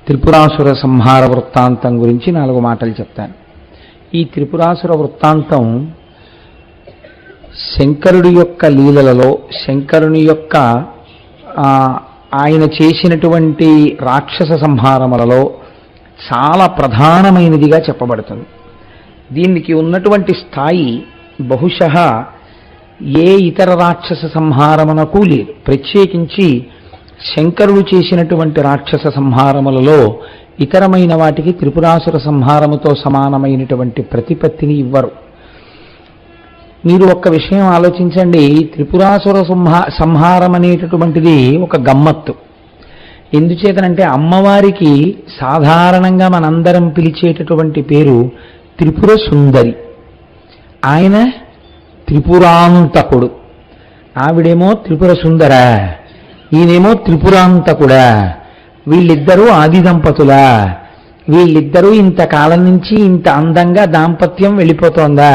త్రిపురాసుర సంహార వృత్తాంతం గురించి 4 మాటలు చెప్తాను. ఈ త్రిపురాసుర వృత్తాంతం శంకరుడి యొక్క లీలలలో, శంకరుని యొక్క ఆయన చేసినటువంటి రాక్షస సంహారములలో చాలా ప్రధానమైనదిగా చెప్పబడుతుంది. దీనికి ఉన్నటువంటి స్థాయి బహుశః ఏ ఇతర రాక్షస సంహారమునకు లేదు. ప్రత్యేకించి శంకరుడు చేసినటువంటి రాక్షస సంహారములలో ఇతరమైన వాటికి త్రిపురాసుర సంహారముతో సమానమైనటువంటి ప్రతిపత్తిని ఇవ్వరు. మీరు ఒక్క విషయం ఆలోచించండి. త్రిపురాసుర సంహారం అనేటటువంటిది ఒక గమ్మత్తు. ఎందుచేతనంటే అమ్మవారికి సాధారణంగా మనందరం పిలిచేటటువంటి పేరు త్రిపుర సుందరి. ఆయన త్రిపురాంతకుడు. ఆవిడేమో త్రిపుర సుందర, ఈయనేమో త్రిపురాంతకుడా. వీళ్ళిద్దరూ ఆది దంపతులా? వీళ్ళిద్దరూ ఇంతకాలం నుంచి ఇంత అందంగా దాంపత్యం వెళ్ళిపోతోందా?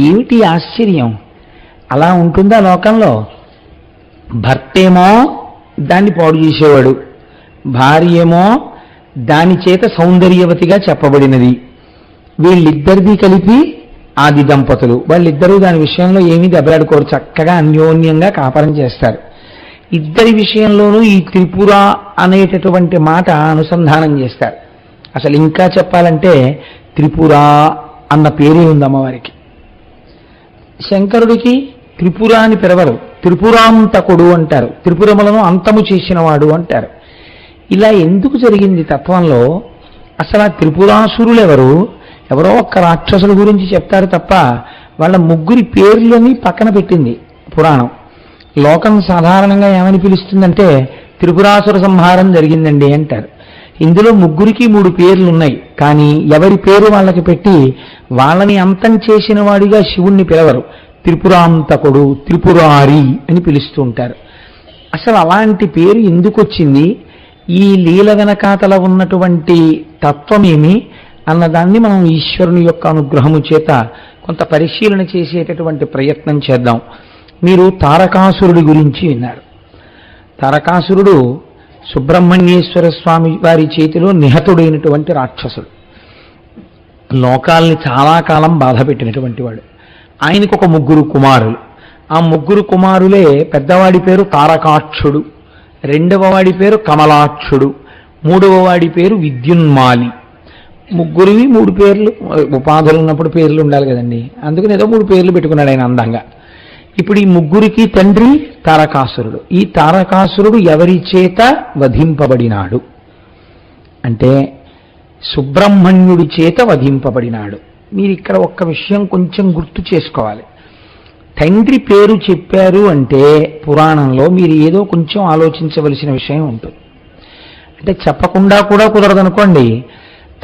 ఏమిటి ఆశ్చర్యం? అలా ఉంటుందా లోకంలో? భర్తేమో దాన్ని పాడు చేసేవాడు, భార్య ఏమో దాని చేత సౌందర్యవతిగా చెప్పబడినది. వీళ్ళిద్దరిది కలిపి ఆది దంపతులు. వాళ్ళిద్దరూ దాని విషయంలో ఏమీ దెబ్బలాడుకోరు, చక్కగా అన్యోన్యంగా కాపరం చేస్తారు. ఇద్దరి విషయంలోనూ ఈ త్రిపుర అనేటటువంటి మాట అనుసంధానం చేస్తారు. అసలు ఇంకా చెప్పాలంటే త్రిపుర అన్న పేరే ఉంది అమ్మవారికి. శంకరుడికి త్రిపుర అని పిలవరు, త్రిపురాంతకుడు అంటారు. త్రిపురములను అంతము చేసినవాడు అంటారు. ఇలా ఎందుకు జరిగింది తత్వంలో? అసలు ఆ త్రిపురాసురులు ఎవరో ఒక్క రాక్షసుల గురించి చెప్తారు తప్ప వాళ్ళ ముగ్గురి పేర్లని పక్కన పెట్టింది పురాణం. లోకం సాధారణంగా ఏమని పిలుస్తుందంటే త్రిపురాసుర సంహారం జరిగిందండి అంటారు. ఇందులో ముగ్గురికి 3 పేర్లు ఉన్నాయి, కానీ ఎవరి పేరు వాళ్ళకి పెట్టి వాళ్ళని అంతం చేసిన వాడిగా శివుణ్ణి పిలవరు. త్రిపురాంతకుడు, త్రిపురారి అని పిలుస్తూ ఉంటారు. అసలు అలాంటి పేరు ఎందుకు వచ్చింది? ఈ లీల వెనకాతల ఉన్నటువంటి తత్వమేమి అన్నదాన్ని మనం ఈశ్వరుని యొక్క అనుగ్రహము చేత కొంత పరిశీలన చేసేటటువంటి ప్రయత్నం చేద్దాం. మీరు తారకాసురుడి గురించి విన్నారు. తారకాసురుడు సుబ్రహ్మణ్యేశ్వర స్వామి వారి చేతిలో నిహతుడైనటువంటి రాక్షసుడు. లోకాల్ని చాలా కాలం బాధ పెట్టినటువంటి వాడు. ఆయనకు ఒక 3 కుమారులు. ఆ 3 కుమారులే పెద్దవాడి పేరు తారకాక్షుడు, రెండవ వాడి పేరు కమలాక్షుడు, మూడవ వాడి పేరు విద్యున్మాలి. ముగ్గురివి 3 పేర్లు. ఉపాధులు ఉన్నప్పుడు పేర్లు ఉండాలి కదండి, అందుకని ఏదో 3 పేర్లు పెట్టుకున్నాడు ఆయన అందంగా. ఇప్పుడు ఈ ముగ్గురికి తండ్రి తారకాసురుడు. ఈ తారకాసురుడు ఎవరి చేత వధింపబడినాడు అంటే సుబ్రహ్మణ్యుడి చేత వధింపబడినాడు. మీరు ఇక్కడ ఒక్క విషయం కొంచెం గుర్తు చేసుకోవాలి. తండ్రి పేరు చెప్పారు అంటే పురాణంలో మీరు ఏదో కొంచెం ఆలోచించవలసిన విషయం ఉంటుంది. అంటే చెప్పకుండా కూడా కుదరదనుకోండి.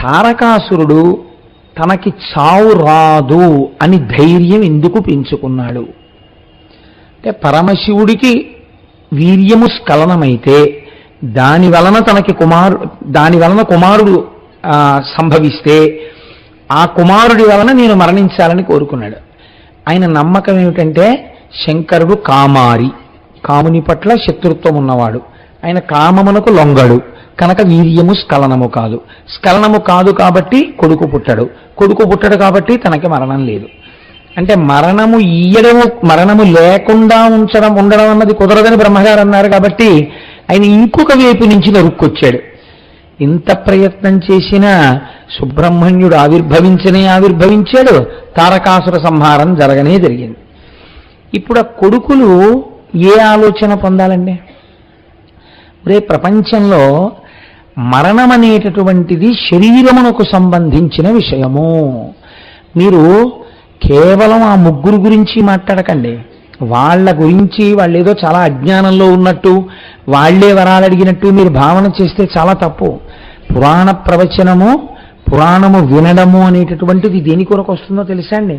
తారకాసురుడు తనకి చావు రాదు అని ధైర్యం ఎందుకు పెంచుకున్నాడు అంటే పరమశివుడికి వీర్యము స్ఖలనమైతే దాని వలన కుమారుడు సంభవిస్తే ఆ కుమారుడి వలన నేను మరణించాలని కోరుకున్నాడు. ఆయన నమ్మకం ఏమిటంటే శంకరుడు కామారి, కాముని పట్ల శత్రుత్వం ఉన్నవాడు. ఆయన కామమునకు లొంగడు కనుక వీర్యము స్ఖలనము కాదు. స్ఖలనము కాదు కాబట్టి కొడుకు పుట్టడు కాబట్టి తనకి మరణం లేదు. అంటే మరణము లేకుండా ఉండడం అన్నది కుదరదని బ్రహ్మగారు అన్నారు కాబట్టి ఆయన ఇంకొక వైపు నుంచి నరుక్కొచ్చాడు. ఇంత ప్రయత్నం చేసినా సుబ్రహ్మణ్యుడు ఆవిర్భవించాడు. తారకాసుర సంహారం జరిగింది. ఇప్పుడు ఆ కొడుకులు ఏ ఆలోచన పొందాలండి? ప్రపంచంలో మరణం అనేటటువంటిది శరీరమునకు సంబంధించిన విషయము. మీరు కేవలం ఆ 3 గురించి మాట్లాడకండి. వాళ్ళ గురించి వాళ్ళు ఏదో చాలా అజ్ఞానంలో ఉన్నట్టు, వాళ్లే వరాలు అడిగినట్టు మీరు భావన చేస్తే చాలా తప్పు. పురాణ ప్రవచనము, పురాణము వినడము అనేటటువంటిది దేని కొరకు వస్తుందో తెలుసా అండి?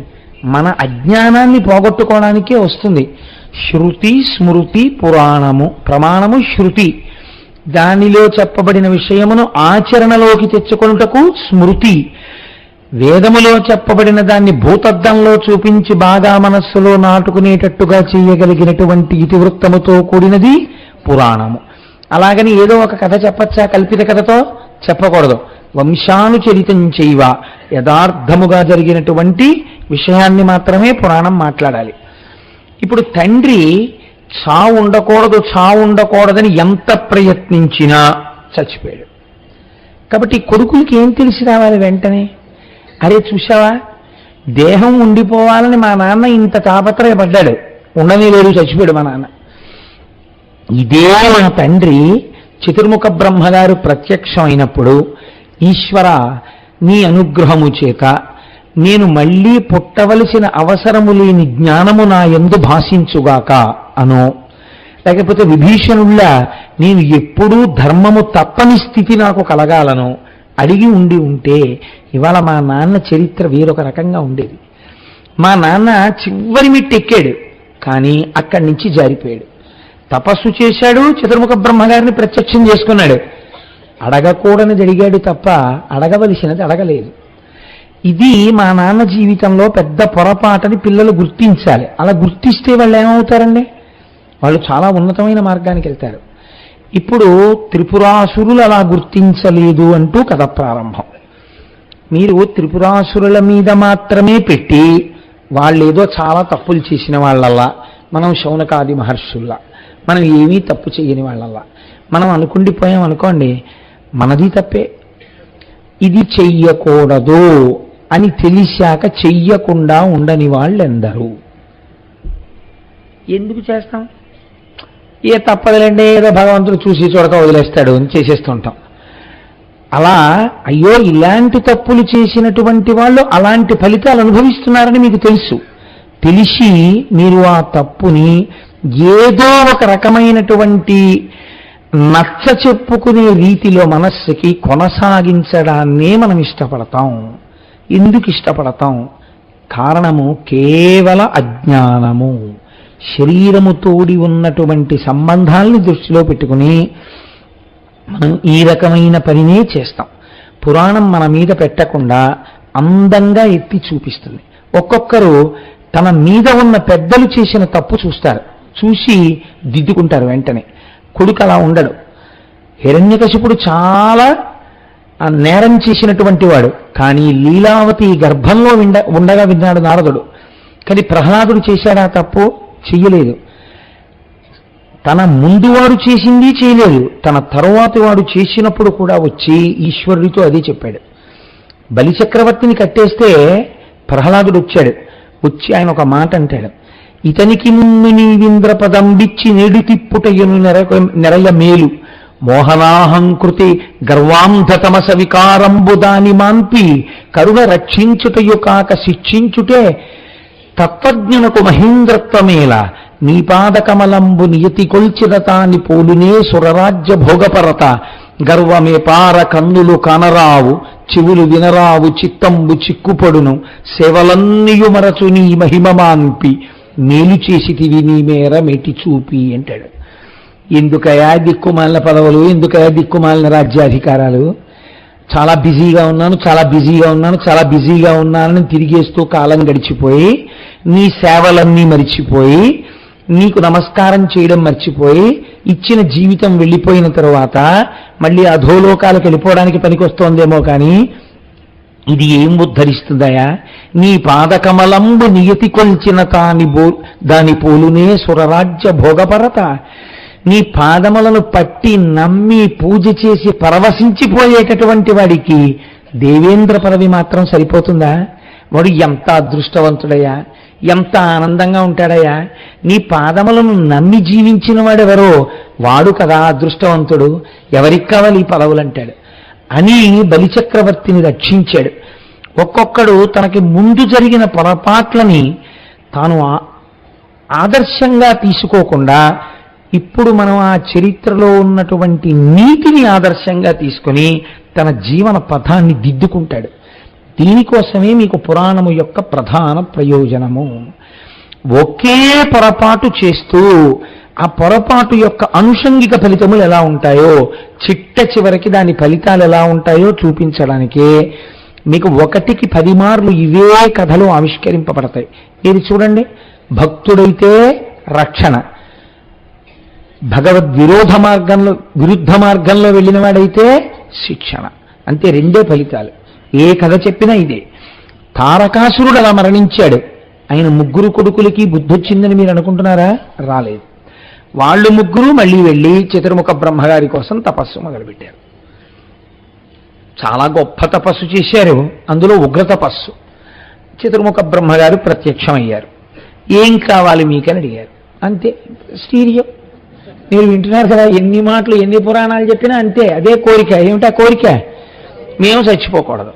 మన అజ్ఞానాన్ని పోగొట్టుకోవడానికే వస్తుంది. శృతి, స్మృతి, పురాణము. ప్రమాణము శృతి, దానిలో చెప్పబడిన విషయమును ఆచరణలోకి తెచ్చుకొనుటకు స్మృతి. వేదములో చెప్పబడిన దాన్ని భూతద్దంలో చూపించి బాగా మనస్సులో నాటుకునేటట్టుగా చేయగలిగినటువంటి ఇతివృత్తముతో కూడినది పురాణము. అలాగని ఏదో ఒక కథ చెప్పచ్చా కల్పిత కథతో? చెప్పకూడదు. వంశానుచరితం చేయవ, యథార్థముగా జరిగినటువంటి విషయాన్ని మాత్రమే పురాణం మాట్లాడాలి. ఇప్పుడు తండ్రి చావు ఉండకూడదని ఎంత ప్రయత్నించినా చచ్చిపోయాడు. కాబట్టి కొడుకులకి ఏం తెలిసి రావాలి వెంటనే? అరే చూసావా, దేహం ఉండిపోవాలని మా నాన్న ఇంత తాపత్రయపడ్డాడు, ఉండనే లేదు, చచ్చిపోయాడు మా నాన్న. ఇదే మా తండ్రి చతుర్ముఖ బ్రహ్మగారు ప్రత్యక్షం అయినప్పుడు, ఈశ్వర నీ అనుగ్రహము చేత నేను మళ్ళీ పుట్టవలసిన అవసరము లేని జ్ఞానము నా యందు భాషించుగాక అనో, లేకపోతే విభీషణుళ్ళ నేను ఎప్పుడూ ధర్మము తప్పని స్థితి నాకు కలగాలను అడిగి ఉంటే ఇవాళ మా నాన్న చరిత్ర వేరొక రకంగా ఉండేది. మా నాన్న చివరి మెట్టెక్కాడు, కానీ అక్కడి నుంచి జారిపోయాడు. తపస్సు చేశాడు, చతుర్ముఖ బ్రహ్మగారిని ప్రత్యక్షం చేసుకున్నాడు. అడగకూడనిది అడిగాడు తప్ప అడగవలసినది అడగలేదు. ఇది మా నాన్న జీవితంలో పెద్ద పొరపాటని పిల్లలు గుర్తించాలి. అలా గుర్తిస్తే వాళ్ళు ఏమవుతారండి? వాళ్ళు చాలా ఉన్నతమైన మార్గానికి వెళ్తారు. ఇప్పుడు త్రిపురాసురులు అలా గుర్తించలేదు అంటూ కథ ప్రారంభం. మీరు త్రిపురాసురుల మీద మాత్రమే పెట్టి వాళ్ళేదో చాలా తప్పులు చేసిన వాళ్ళల్లా, మనం శౌనకాది మహర్షుల్లా, మనం ఏమీ తప్పు చేయని వాళ్ళల్లా మనం అనుకుండిపోయాం అనుకోండి, మనది తప్పే. ఇది చెయ్యకూడదు అని తెలిసాక చెయ్యకుండా ఉండని వాళ్ళెందరూ. ఎందుకు చేస్తాం? ఏ తప్పదులేండి, ఏదో భగవంతుడు చూసి చూడక వదిలేస్తాడు అని చేసేస్తుంటాం. అలా అయ్యో ఇలాంటి తప్పులు చేసినటువంటి వాళ్ళు అలాంటి ఫలితాలు అనుభవిస్తున్నారని మీకు తెలుసు. తెలిసి మీరు ఆ తప్పుని ఏదో ఒక రకమైనటువంటి నచ్చ చెప్పుకునే రీతిలో మనస్సుకి కొనసాగించడాన్నే మనం ఇష్టపడతాం. ఎందుకు ఇష్టపడతాం? కారణము కేవల అజ్ఞానము. శరీరము తోడి ఉన్నటువంటి సంబంధాల్ని దృష్టిలో పెట్టుకుని మనం ఈ రకమైన పనినే చేస్తాం. పురాణం మన మీద పెట్టకుండా అందంగా ఎత్తి చూపిస్తుంది. ఒక్కొక్కరు తన మీద ఉన్న పెద్దలు చేసిన తప్పు చూస్తారు, చూసి దిద్దుకుంటారు వెంటనే. కొడుకు అలా ఉండడు. హిరణ్యకశిపుడు చాలా నేరం చేసినటువంటి వాడు, కానీ లీలావతి గర్భంలో ఉండగా విన్నాడు నారదుడు. కానీ ప్రహ్లాదుడు చేశాడా తప్పు? చెయ్యలేదు. తన ముందు వాడు చేసింది చేయలేదు, తన తరువాతి వాడు చేసినప్పుడు కూడా వచ్చి ఈశ్వరుడితో అదే చెప్పాడు. బలిచక్రవర్తిని కట్టేస్తే ప్రహ్లాదుడు వచ్చాడు. వచ్చి ఆయన ఒక మాట అంటాడు, ఇతనికి ముందు నీవింద్ర పదంబిచ్చి నేడు తిప్పుటయ్యను నెరయ మేలు, మోహనాహంకృతి గర్వాంధతమస వికారంబు దాని మాన్పి కరుణ రక్షించుటయు కాక శిక్షించుటే తత్వజ్ఞునకు మహేంద్రత్వమేల, నీ పాదకమలంబు నియతి కొల్చిరతాని పోలునే సురరాజ్య భోగపరత, గర్వమే పార కన్నులు కనరావు చెవులు వినరావు చిత్తంబు చిక్కుపడును, సేవలన్నీయు మరచు నీ మహిమమాన్పి మేలు చేసితివి నీ మేర మెటి చూపి అంటాడు. ఎందుకయా దిక్కుమాలిన పదవులు, ఎందుకయా దిక్కుమాలిన రాజ్యాధికారాలు? చాలా బిజీగా ఉన్నానని తిరిగేస్తూ కాలం గడిచిపోయి, నీ సేవలన్నీ మరిచిపోయి, నీకు నమస్కారం చేయడం మర్చిపోయి, ఇచ్చిన జీవితం వెళ్ళిపోయిన తరువాత మళ్ళీ అధోలోకాలకు వెళ్ళిపోవడానికి పనికొస్తోందేమో కానీ ఇది ఏం ఉద్ధరిస్తుందయా? నీ పాదకమలంబు నియతి కొల్చిన దాని పోలునే సురరాజ్య భోగపరత. నీ పాదములను పట్టి నమ్మి పూజ చేసి పరవశించిపోయేటటువంటి వాడికి దేవేంద్ర పదవి మాత్రం సరిపోతుందా? వాడు ఎంత అదృష్టవంతుడయ్యా, ఎంత ఆనందంగా ఉంటాడయ్యా. నీ పాదములను నమ్మి జీవించిన వాడెవరో వాడు కదా అదృష్టవంతుడు. ఎవరికి కావాలి ఈ పదవులు అంటాడు అని బలిచక్రవర్తిని రక్షించాడు. ఒక్కొక్కడు తనకి ముందు జరిగిన పొరపాట్లని తాను ఆదర్శంగా తీసుకోకుండా ఇప్పుడు మనం ఆ చరిత్రలో ఉన్నటువంటి నీతిని ఆదర్శంగా తీసుకొని తన జీవన పథాన్ని దిద్దుకుంటాడు. దీనికోసమే మీకు పురాణము యొక్క ప్రధాన ప్రయోజనము. ఒకే పొరపాటు చేస్తూ ఆ పొరపాటు యొక్క అనుషంగిక ఫలితములు ఎలా ఉంటాయో, చిట్ట చివరికి దాని ఫలితాలు ఎలా ఉంటాయో చూపించడానికే మీకు 1కి 10 మార్లు ఇవే కథలు ఆవిష్కరింపబడతాయి. ఇది చూడండి, భక్తుడైతే రక్షణ, భగవద్విరుద్ధ మార్గంలో వెళ్ళిన వాడైతే శిక్షణ. అంతే, రెండే ఫలితాలు. ఏ కథ చెప్పినా ఇదే. తారకాసురుడు అలా మరణించాడు. ఆయన ముగ్గురు కొడుకులకి బుద్ధి వచ్చిందని మీరు అనుకుంటున్నారా? రాలేదు. వాళ్ళు ముగ్గురు మళ్ళీ వెళ్ళి చతుర్ముఖ బ్రహ్మగారి కోసం తపస్సు మొదలుపెట్టారు. చాలా గొప్ప తపస్సు చేశారు. అందులో ఉగ్ర తపస్సు. చతుర్ముఖ బ్రహ్మగారు ప్రత్యక్షమయ్యారు. ఏం కావాలి మీకని అడిగారు. అంతే, స్థీర్యం. మీరు వింటున్నారు కదా, ఎన్ని మాటలు ఎన్ని పురాణాలు చెప్పినా అంతే, అదే కోరిక. ఏమిటా కోరిక? మేము చచ్చిపోకూడదు.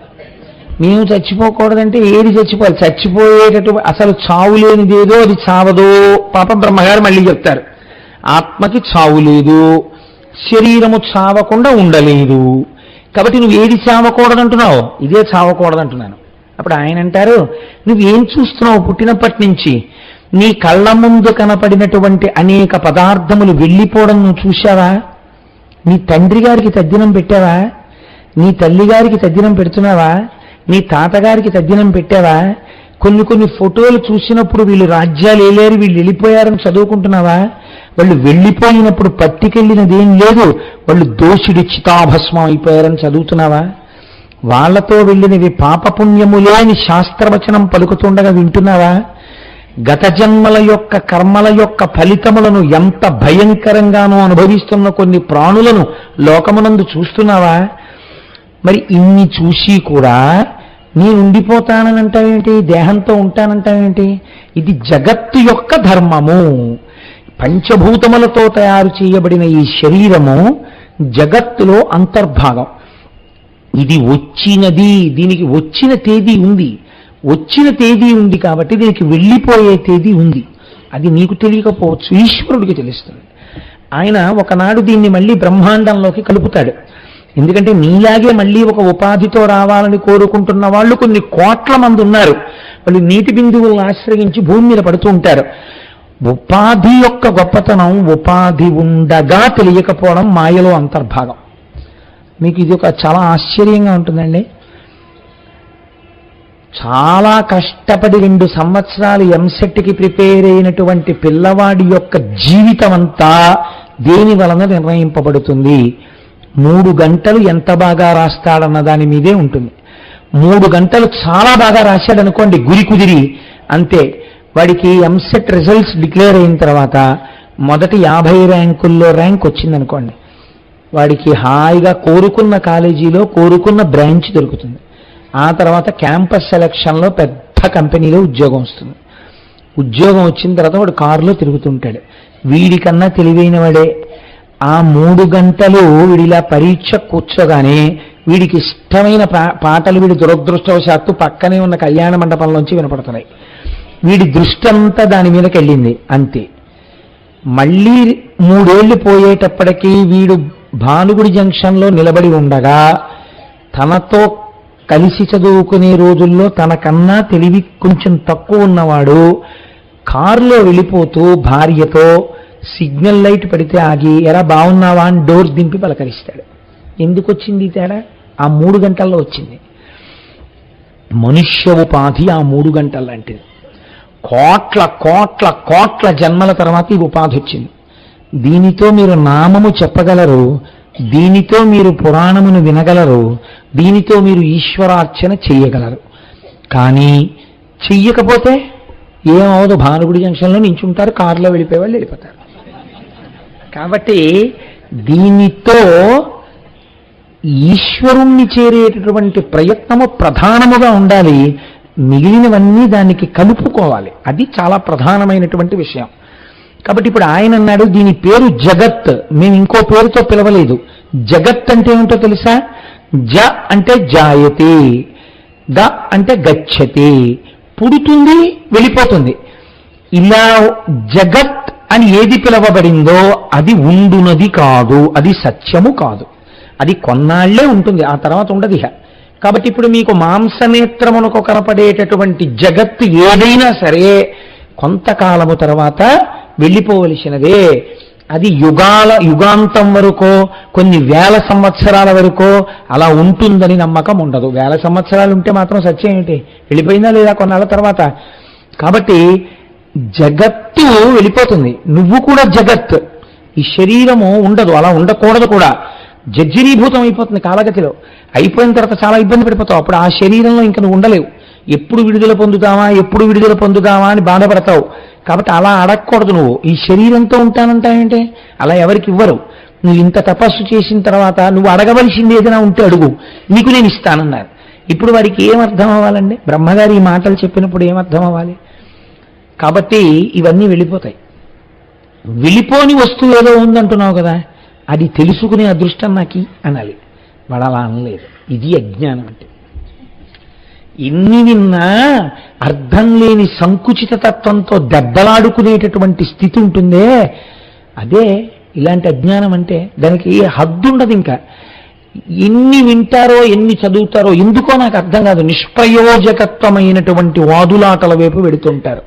మేము చచ్చిపోకూడదంటే ఏది చచ్చిపోవాలి? చచ్చిపోయేటట్టు అసలు చావు లేనిదేదో అది చావదో. పాప బ్రహ్మగారు మళ్ళీ చెప్తారు, ఆత్మకి చావు లేదు, శరీరము చావకుండా ఉండలేదు. కాబట్టి నువ్వు ఏది చావకూడదంటున్నావు? ఇదే చావకూడదంటున్నాను. అప్పుడు ఆయన అంటారు, నువ్వేం చూస్తున్నావు? పుట్టినప్పటి నుంచి నీ కళ్ళ ముందు కనపడినటువంటి అనేక పదార్థములు వెళ్ళిపోవడం నువ్వు చూశావా? నీ తండ్రి గారికి తద్దినం పెట్టావా? నీ తల్లి గారికి తద్దినం పెడుతున్నావా? నీ తాతగారికి తద్దినం పెట్టావా? కొన్ని ఫోటోలు చూసినప్పుడు వీళ్ళు రాజ్యాలు ఏలేరు, వీళ్ళు వెళ్ళిపోయారని చదువుకుంటున్నావా? వాళ్ళు వెళ్ళిపోయినప్పుడు పట్టుకెళ్ళినదేం లేదు, వాళ్ళు దోషుడి చితాభస్మం అయిపోయారని చదువుతున్నావా? వాళ్లతో వెళ్ళినవి పాపపుణ్యములే అని శాస్త్రవచనం పలుకుతుండగా వింటున్నావా? గత జన్మల యొక్క కర్మల యొక్క ఫలితములను ఎంత భయంకరంగానూ అనుభవిస్తున్న కొన్ని ప్రాణులను లోకమునందు చూస్తున్నావా? మరి ఇన్ని చూసి కూడా నేను ఉండిపోతానని అంటావేంటి? దేహంతో ఉంటానంటావేంటి? ఇది జగత్తు యొక్క ధర్మము. పంచభూతములతో తయారు చేయబడిన ఈ శరీరము జగత్తులో అంతర్భాగం. ఇది వచ్చినది, దీనికి వచ్చిన తేదీ ఉంది. వచ్చిన తేదీ ఉంది కాబట్టి దీనికి వెళ్ళిపోయే తేదీ ఉంది. అది నీకు తెలియకపోవచ్చు, ఈశ్వరుడికి తెలుస్తుంది. ఆయన ఒకనాడు దీన్ని మళ్ళీ బ్రహ్మాండంలోకి కలుపుతాడు. ఎందుకంటే నీలాగే మళ్ళీ ఒక ఉపాధితో రావాలని కోరుకుంటున్న వాళ్ళు కొన్ని కోట్ల మంది ఉన్నారు. వాళ్ళు నీటి బిందువులను ఆశ్రయించి భూమి మీద పడుతూ ఉంటారు. ఉపాధి యొక్క గొప్పతనం ఉపాధి ఉండగా తెలియకపోవడం మాయలో అంతర్భాగం. మీకు ఇది ఒక చాలా ఆశ్చర్యంగా ఉంటుందండి. చాలా కష్టపడి 2 సంవత్సరాలు ఎంసెట్కి ప్రిపేర్ అయినటువంటి పిల్లవాడి యొక్క జీవితం అంతా దేని వలన నిర్ణయింపబడుతుంది? 3 గంటలు ఎంత బాగా రాస్తాడన్న దాని మీదే ఉంటుంది. 3 గంటలు చాలా బాగా రాశాడనుకోండి, గురి కుదిరి, అంతే, వాడికి ఎంసెట్ రిజల్ట్స్ డిక్లేర్ అయిన తర్వాత మొదటి 50 ర్యాంకుల్లో ర్యాంక్ వచ్చిందనుకోండి, వాడికి హాయిగా కోరుకున్న కాలేజీలో కోరుకున్న బ్రాంచ్ దొరుకుతుంది. ఆ తర్వాత క్యాంపస్ సెలక్షన్లో పెద్ద కంపెనీలో ఉద్యోగం వస్తుంది. ఉద్యోగం వచ్చిన తర్వాత వాడు కారులో తిరుగుతుంటాడు. వీడికన్నా తెలివైన వాడే. ఆ 3 గంటలు వీడిలా పరీక్ష కూర్చోగానే వీడికి ఇష్టమైన పాటలు వీడి దురదృష్టవశాత్తు పక్కనే ఉన్న కళ్యాణ మండపంలోంచి వినపడుతున్నాయి. వీడి దృష్టి అంతా దాని మీదకి వెళ్ళింది, అంతే. మళ్ళీ 3 ఏళ్లు పోయేటప్పటికీ వీడు భానుగుడి జంక్షన్లో నిలబడి ఉండగా తనతో కలిసి చదువుకునే రోజుల్లో తనకన్నా తెలివి కొంచెం తక్కువ ఉన్నవాడు కారులో వెళ్ళిపోతూ భార్యతో సిగ్నల్ లైట్ పడితే ఆగి, ఎరా బాగున్నావా అని డోర్ దింపి పలకరిస్తాడు. ఎందుకు వచ్చింది తేడా? ఆ 3 గంటల్లో వచ్చింది. మనుష్య ఉపాధి ఆ 3 గంటల లాంటిది. కోట్ల కోట్ల కోట్ల జన్మల తర్వాత ఈ ఉపాధి వచ్చింది. దీనితో మీరు నామము చెప్పగలరు, దీనితో మీరు పురాణమును వినగలరు, దీనితో మీరు ఈశ్వరార్చన చెయ్యగలరు. కానీ చెయ్యకపోతే ఏమవదు, భానుగుడి జంక్షన్లో నించుంటారు, కారులో వెళ్ళిపోయేవాళ్ళు వెళ్ళిపోతారు. కాబట్టి దీనితో ఈశ్వరుణ్ణి చేరేటటువంటి ప్రయత్నము ప్రధానముగా ఉండాలి. మిగిలినవన్నీ దానికి కలుపుకోవాలి. అది చాలా ప్రధానమైనటువంటి విషయం. కాబట్టి ఇప్పుడు ఆయన అన్నాడు, దీని పేరు జగత్, మేము ఇంకో పేరుతో పిలవలేదు. జగత్ అంటే ఏమిటో తెలుసా? జ అంటే జాయతే, గ అంటే గచ్చతి, పుడుతుంది వెళ్ళిపోతుంది. ఇలా జగత్ అని ఏది పిలవబడిందో అది ఉండునది కాదు, అది సత్యము కాదు. అది కొన్నాళ్లే ఉంటుంది, ఆ తర్వాత ఉండదు ఇహ. కాబట్టి ఇప్పుడు మీకు మాంసనేత్రమునకు కనపడేటటువంటి జగత్తు ఏదైనా సరే కొంతకాలము తర్వాత వెళ్ళిపోవలసినదే. అది యుగాంతం వరకో కొన్ని వేల సంవత్సరాల వరకో అలా ఉంటుందని నమ్మకం ఉండదు. 1000 సంవత్సరాలు ఉంటే మాత్రం సత్యం ఏమిటి? వెళ్ళిపోయిందా లేదా కొన్నాళ్ళ తర్వాత? కాబట్టి జగత్తు వెళ్ళిపోతుంది, నువ్వు కూడా జగత్. ఈ శరీరము ఉండదు, అలా ఉండకూడదు కూడా. జర్జరీభూతం అయిపోతుంది కాలగతిలో. అయిపోయిన తర్వాత చాలా ఇబ్బంది పడిపోతావు. అప్పుడు ఆ శరీరంలో ఇంకా నువ్వు ఉండలేవు. ఎప్పుడు విడుదల పొందుతావా అని బాధపడతావు. కాబట్టి అలా అడగకూడదు. నువ్వు ఈ శరీరంతో ఉంటానంటావేంటే? అలా ఎవరికి ఇవ్వరు. నువ్వు ఇంత తపస్సు చేసిన తర్వాత నువ్వు అడగవలసింది ఏదైనా ఉంటే అడుగు, నీకు నేను ఇస్తానన్నారు. ఇప్పుడు వారికి ఏమర్థం అవ్వాలండి? బ్రహ్మగారి ఈ మాటలు చెప్పినప్పుడు ఏమర్థం అవ్వాలి? కాబట్టి ఇవన్నీ వెళ్ళిపోతాయి. వెళ్ళిపోని వస్తువు ఏదో ఉందంటున్నావు కదా, అది తెలుసుకునే అదృష్టం నాకి అనాలి. వాడు అలా అనలేదు. ఇది అజ్ఞానం అంటే. ఎన్ని విన్నా అర్థం లేని సంకుచిత తత్వంతో దెబ్బలాడుకునేటటువంటి స్థితి ఉంటుందే, అదే ఇలాంటి అజ్ఞానం అంటే. దానికి హద్దు ఉండదు. ఇంకా ఎన్ని వింటారో ఎన్ని చదువుతారో ఎందుకో నాకు అర్థం కాదు. నిష్ప్రయోజకత్వమైనటువంటి వాదులాటల వైపు వెడుతుంటారు.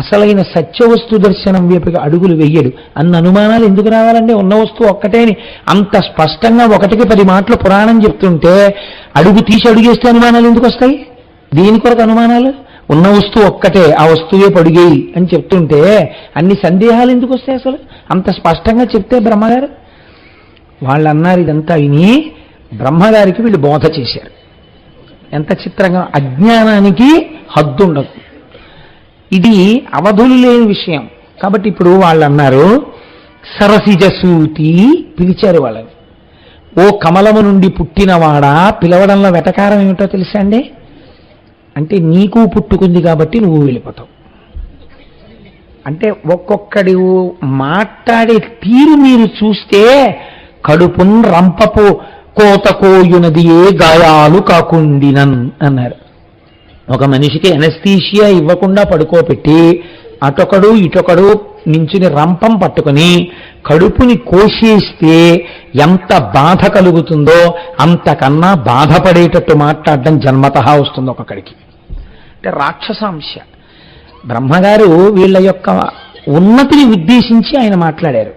అసలైన సత్యవస్తు దర్శనం వైపుగా అడుగులు వెయ్యడు. అన్న అనుమానాలు ఎందుకు రావాలండి? ఉన్న వస్తువు ఒక్కటేని అంత స్పష్టంగా 1కి 10 మాటలు పురాణం చెప్తుంటే అడుగు తీసి అడుగేస్తే అనుమానాలు ఎందుకు వస్తాయి? దీని కొరకు అనుమానాలు? ఉన్న వస్తువు ఒక్కటే, ఆ వస్తువే పడిగేయి అని చెప్తుంటే అన్ని సందేహాలు ఎందుకు వస్తాయి? అసలు అంత స్పష్టంగా చెప్తే బ్రహ్మగారు వాళ్ళు అన్నారు. ఇదంతా విని బ్రహ్మగారికి వీళ్ళు బోధ చేశారు. ఎంత చిత్రంగా! అజ్ఞానానికి హద్దు ఉండదు. ఇది అవధులు లేని విషయం. కాబట్టి ఇప్పుడు వాళ్ళు అన్నారు, సరసిజసూతి పిలిచారు వాళ్ళని. ఓ కమలము నుండి పుట్టినవాడా, పిలవడంలో వెటకారం ఏమిటో తెలుసా అండి? అంటే నీకు పుట్టుకుంది కాబట్టి నువ్వు వెళ్ళిపోతావు. అంటే ఒక్కొక్కడి మాట్లాడే తీరు మీరు చూస్తే కడుపున్ రంపపు కోతకోయునది ఏ గాయాలు కాకుండినన్ అన్నారు. ఒక మనిషికి ఎనస్థీషియా ఇవ్వకుండా పడుకోబెట్టి అటొకడు ఇటొకడు నించుని రంపం పట్టుకుని కడుపుని కోసేస్తే ఎంత బాధ కలుగుతుందో అంతకన్నా బాధపడేటట్టు మాట్లాడడం జన్మతః వస్తుంది ఒక్కొక్కడికి. అంటే రాక్షసాంశ. బ్రహ్మగారు వీళ్ళ యొక్క ఉన్నతిని ఉద్దేశించి ఆయన మాట్లాడారు.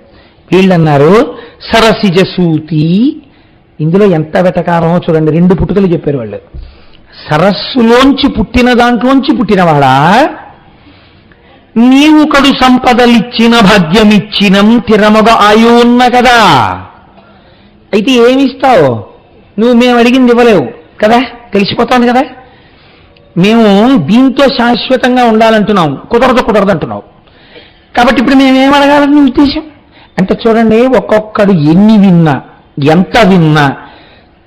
వీళ్ళన్నారు సరసిజసూతి. ఇందులో ఎంత వెటకారమో చూడండి. 2 పుట్టుకలు చెప్పారు వాళ్ళు. సరస్సులోంచి పుట్టిన దాంట్లోంచి పుట్టినవాడా, నీవు కడు సంపదలిచ్చిన భాగ్యమిచ్చినం తిరమగ ఆయు ఉన్న కదా. అయితే ఏమిస్తావు నువ్వు? మేము అడిగింది ఇవ్వలేవు కదా, తెలిసిపోతాను కదా. మేము దీంతో శాశ్వతంగా ఉండాలంటున్నాం, కుదరదు అంటున్నావు. కాబట్టి ఇప్పుడు మేమేం అడగాలని నీ ఉద్దేశం? అంటే చూడండి, ఒక్కొక్కడు ఎన్ని విన్నా ఎంత విన్నా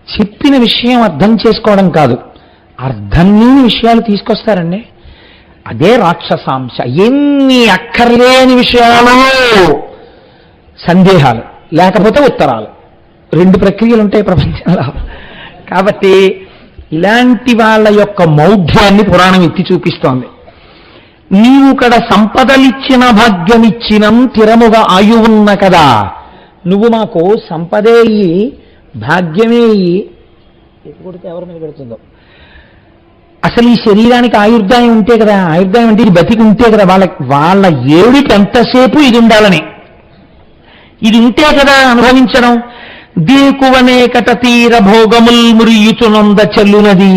చెప్పిన విషయం అర్థం చేసుకోవడం కాదు, అర్థం లేని విషయాలు తీసుకొస్తారండి. అదే రాక్షసాంశ. ఎన్ని అక్కర్లేని విషయాలు, సందేహాలు లేకపోతే ఉత్తరాలు, 2 ప్రక్రియలు ఉంటాయి ప్రపంచంలో. కాబట్టి ఇలాంటి వాళ్ళ యొక్క మౌఢ్యాన్ని పురాణం ఎత్తి చూపిస్తోంది. నీవు కడ సంపదలిచ్చిన భాగ్యమిచ్చినం తిరముగా ఆయువున్న కదా. నువ్వు మాకు సంపదేయి భాగ్యమేయి, ఎప్పుడు ఎవరి మీద పెడుతుందో. అసలు ఈ శరీరానికి ఆయుర్దాయం ఉంటే కదా, ఆయుర్దాయం అంటే ఇది బతికి ఉంటే కదా, వాళ్ళ ఏడుకి ఎంతసేపు ఇది ఉండాలని, ఇది ఉంటే కదా అనుభవించడం. దేకువనేకట తీర భోగముల్ మురియుచునంద చెల్లునది.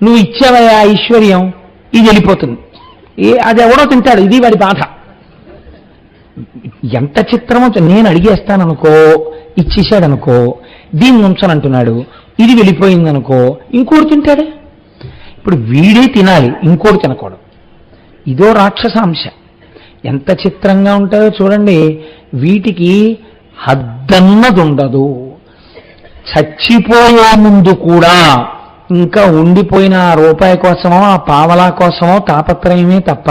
నువ్వు ఇచ్చావయా ఐశ్వర్యం, ఇది వెళ్ళిపోతుంది. అది ఎవడో తింటాడు, ఇది వాడి బాధ. ఎంత చిత్రమో. నేను అడిగేస్తాననుకో, ఇచ్చేసాడనుకో, దీన్ని ఉంచనంటున్నాడు, ఇది వెళ్ళిపోయిందనుకో, ఇంకోటి తింటాడు. ఇప్పుడు వీడే తినాలి, ఇంకోటి తినకూడదు. ఇదో రాక్షసాంశ. ఎంత చిత్రంగా ఉంటాయో చూడండి. వీటికి హద్దన్నది ఉండదు. చచ్చిపోయే ముందు కూడా ఇంకా ఉండిపోయిన ఆ రూపాయి కోసమో ఆ పావలా కోసమో తాపత్రయమే తప్ప,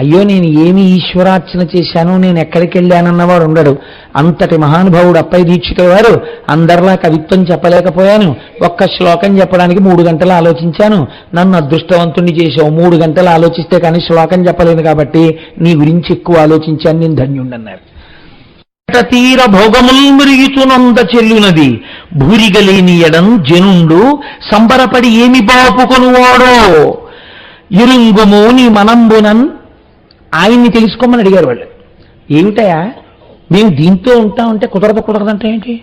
అయ్యో నేను ఏమి ఈశ్వరార్చన చేశాను, నేను ఎక్కడికి వెళ్ళానన్నవాడు ఉండడు. అంతటి మహానుభావుడు అప్పయ్య దీక్షితుల వారు, అందరిలా కవిత్వం చెప్పలేకపోయాను, ఒక్క శ్లోకం చెప్పడానికి 3 గంటలు ఆలోచించాను, నన్ను అదృష్టవంతుణ్ణి చేశావు. 3 గంటలు ఆలోచిస్తే కానీ శ్లోకం చెప్పలేను కాబట్టి నీ గురించి ఎక్కువ ఆలోచించాను, నేను ధన్యుండన్నారు. తీర భోగముల్ మురియుచునంద చెల్లునది భూరిగలేని ఎడం జనుండు సంబరపడి ఏమి బాపుకొనువాడో ఇరుంగుము నీ మనంబునన్. ఆయన్ని తెలుసుకోమని అడిగారు వాళ్ళు. ఏమిటయా మేము దీంతో ఉంటామంటే కుదరదంటే ఏంటి?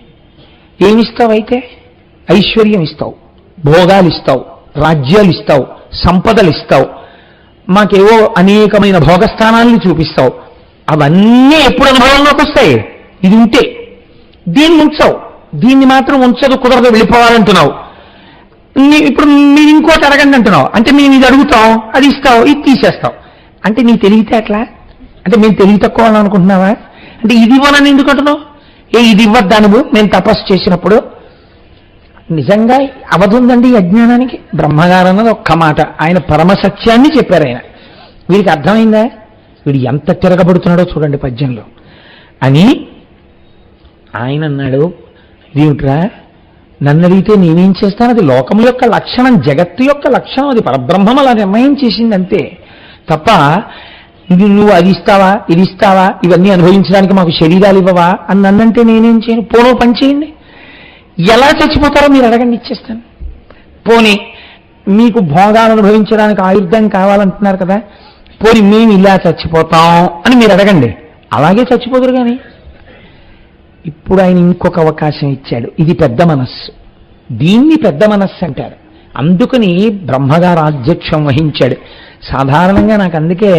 ఏమిస్తావు? అయితే ఐశ్వర్యం ఇస్తావు, భోగాలు ఇస్తావు, రాజ్యాలు ఇస్తావు, సంపదలు ఇస్తావు, మాకేవో అనేకమైన భోగస్థానాల్ని చూపిస్తావు. అవన్నీ ఎప్పుడు అనుభవంలోకి వస్తాయి? ఇది ఉంటే. దీన్ని ఉంచావు, దీన్ని మాత్రం ఉంచదు, కుదరదు, వెళ్ళిపోవాలంటున్నావు. ఇప్పుడు మీరు ఇంకోటి అడగండి అంటున్నావు, అంటే మేము ఇది అడుగుతాం, అది ఇస్తావు, ఇది తీసేస్తావు. అంటే నీ తెలివితే అట్లా? అంటే మేము తెలివి తక్కువ అని అనుకుంటున్నావా? అంటే ఇది ఇవ్వనని ఎందుకు అంటున్నావు? ఇది ఇవ్వద్దా నువ్వు మేము తపస్సు చేసినప్పుడు? నిజంగా అవధుందండి ఈ అజ్ఞానానికి. బ్రహ్మగారు అన్నది ఒక్క మాట, ఆయన పరమసత్యాన్ని చెప్పారు. ఆయన వీడికి అర్థమైందా? వీడు ఎంత తిరగబడుతున్నాడో చూడండి పద్యంలో అని. ఆయన అన్నాడు, ఇదేమిట్రా నన్ను అడిగితే నేనేం చేస్తాను? అది లోకం యొక్క లక్షణం, జగత్తు యొక్క లక్షణం, అది పరబ్రహ్మం అలా నిర్ణయం చేసింది అంతే తప్ప ఇది నువ్వు అది ఇస్తావా, ఇది ఇస్తావా, ఇవన్నీ అనుభవించడానికి మాకు శరీరాలు ఇవ్వవా అని నన్నంటే నేనేం చేయను. పోనో పని చేయండి, ఎలా చచ్చిపోతారో మీరు అడగండి, ఇచ్చేస్తాను. పోనీ మీకు భోగాలు అనుభవించడానికి ఆయుర్ధం కావాలంటున్నారు కదా, పోనీ మేము ఇలా చచ్చిపోతాం అని మీరు అడగండి, అలాగే చచ్చిపోదురు. కానీ ఇప్పుడు ఆయన ఇంకొక అవకాశం ఇచ్చాడు. ఇది పెద్ద మనస్సు, దీన్ని పెద్ద మనస్సు అంటారు. అందుకని బ్రహ్మగారు ఆధ్యక్షం వహించాడు. సాధారణంగా నాకు అందుకే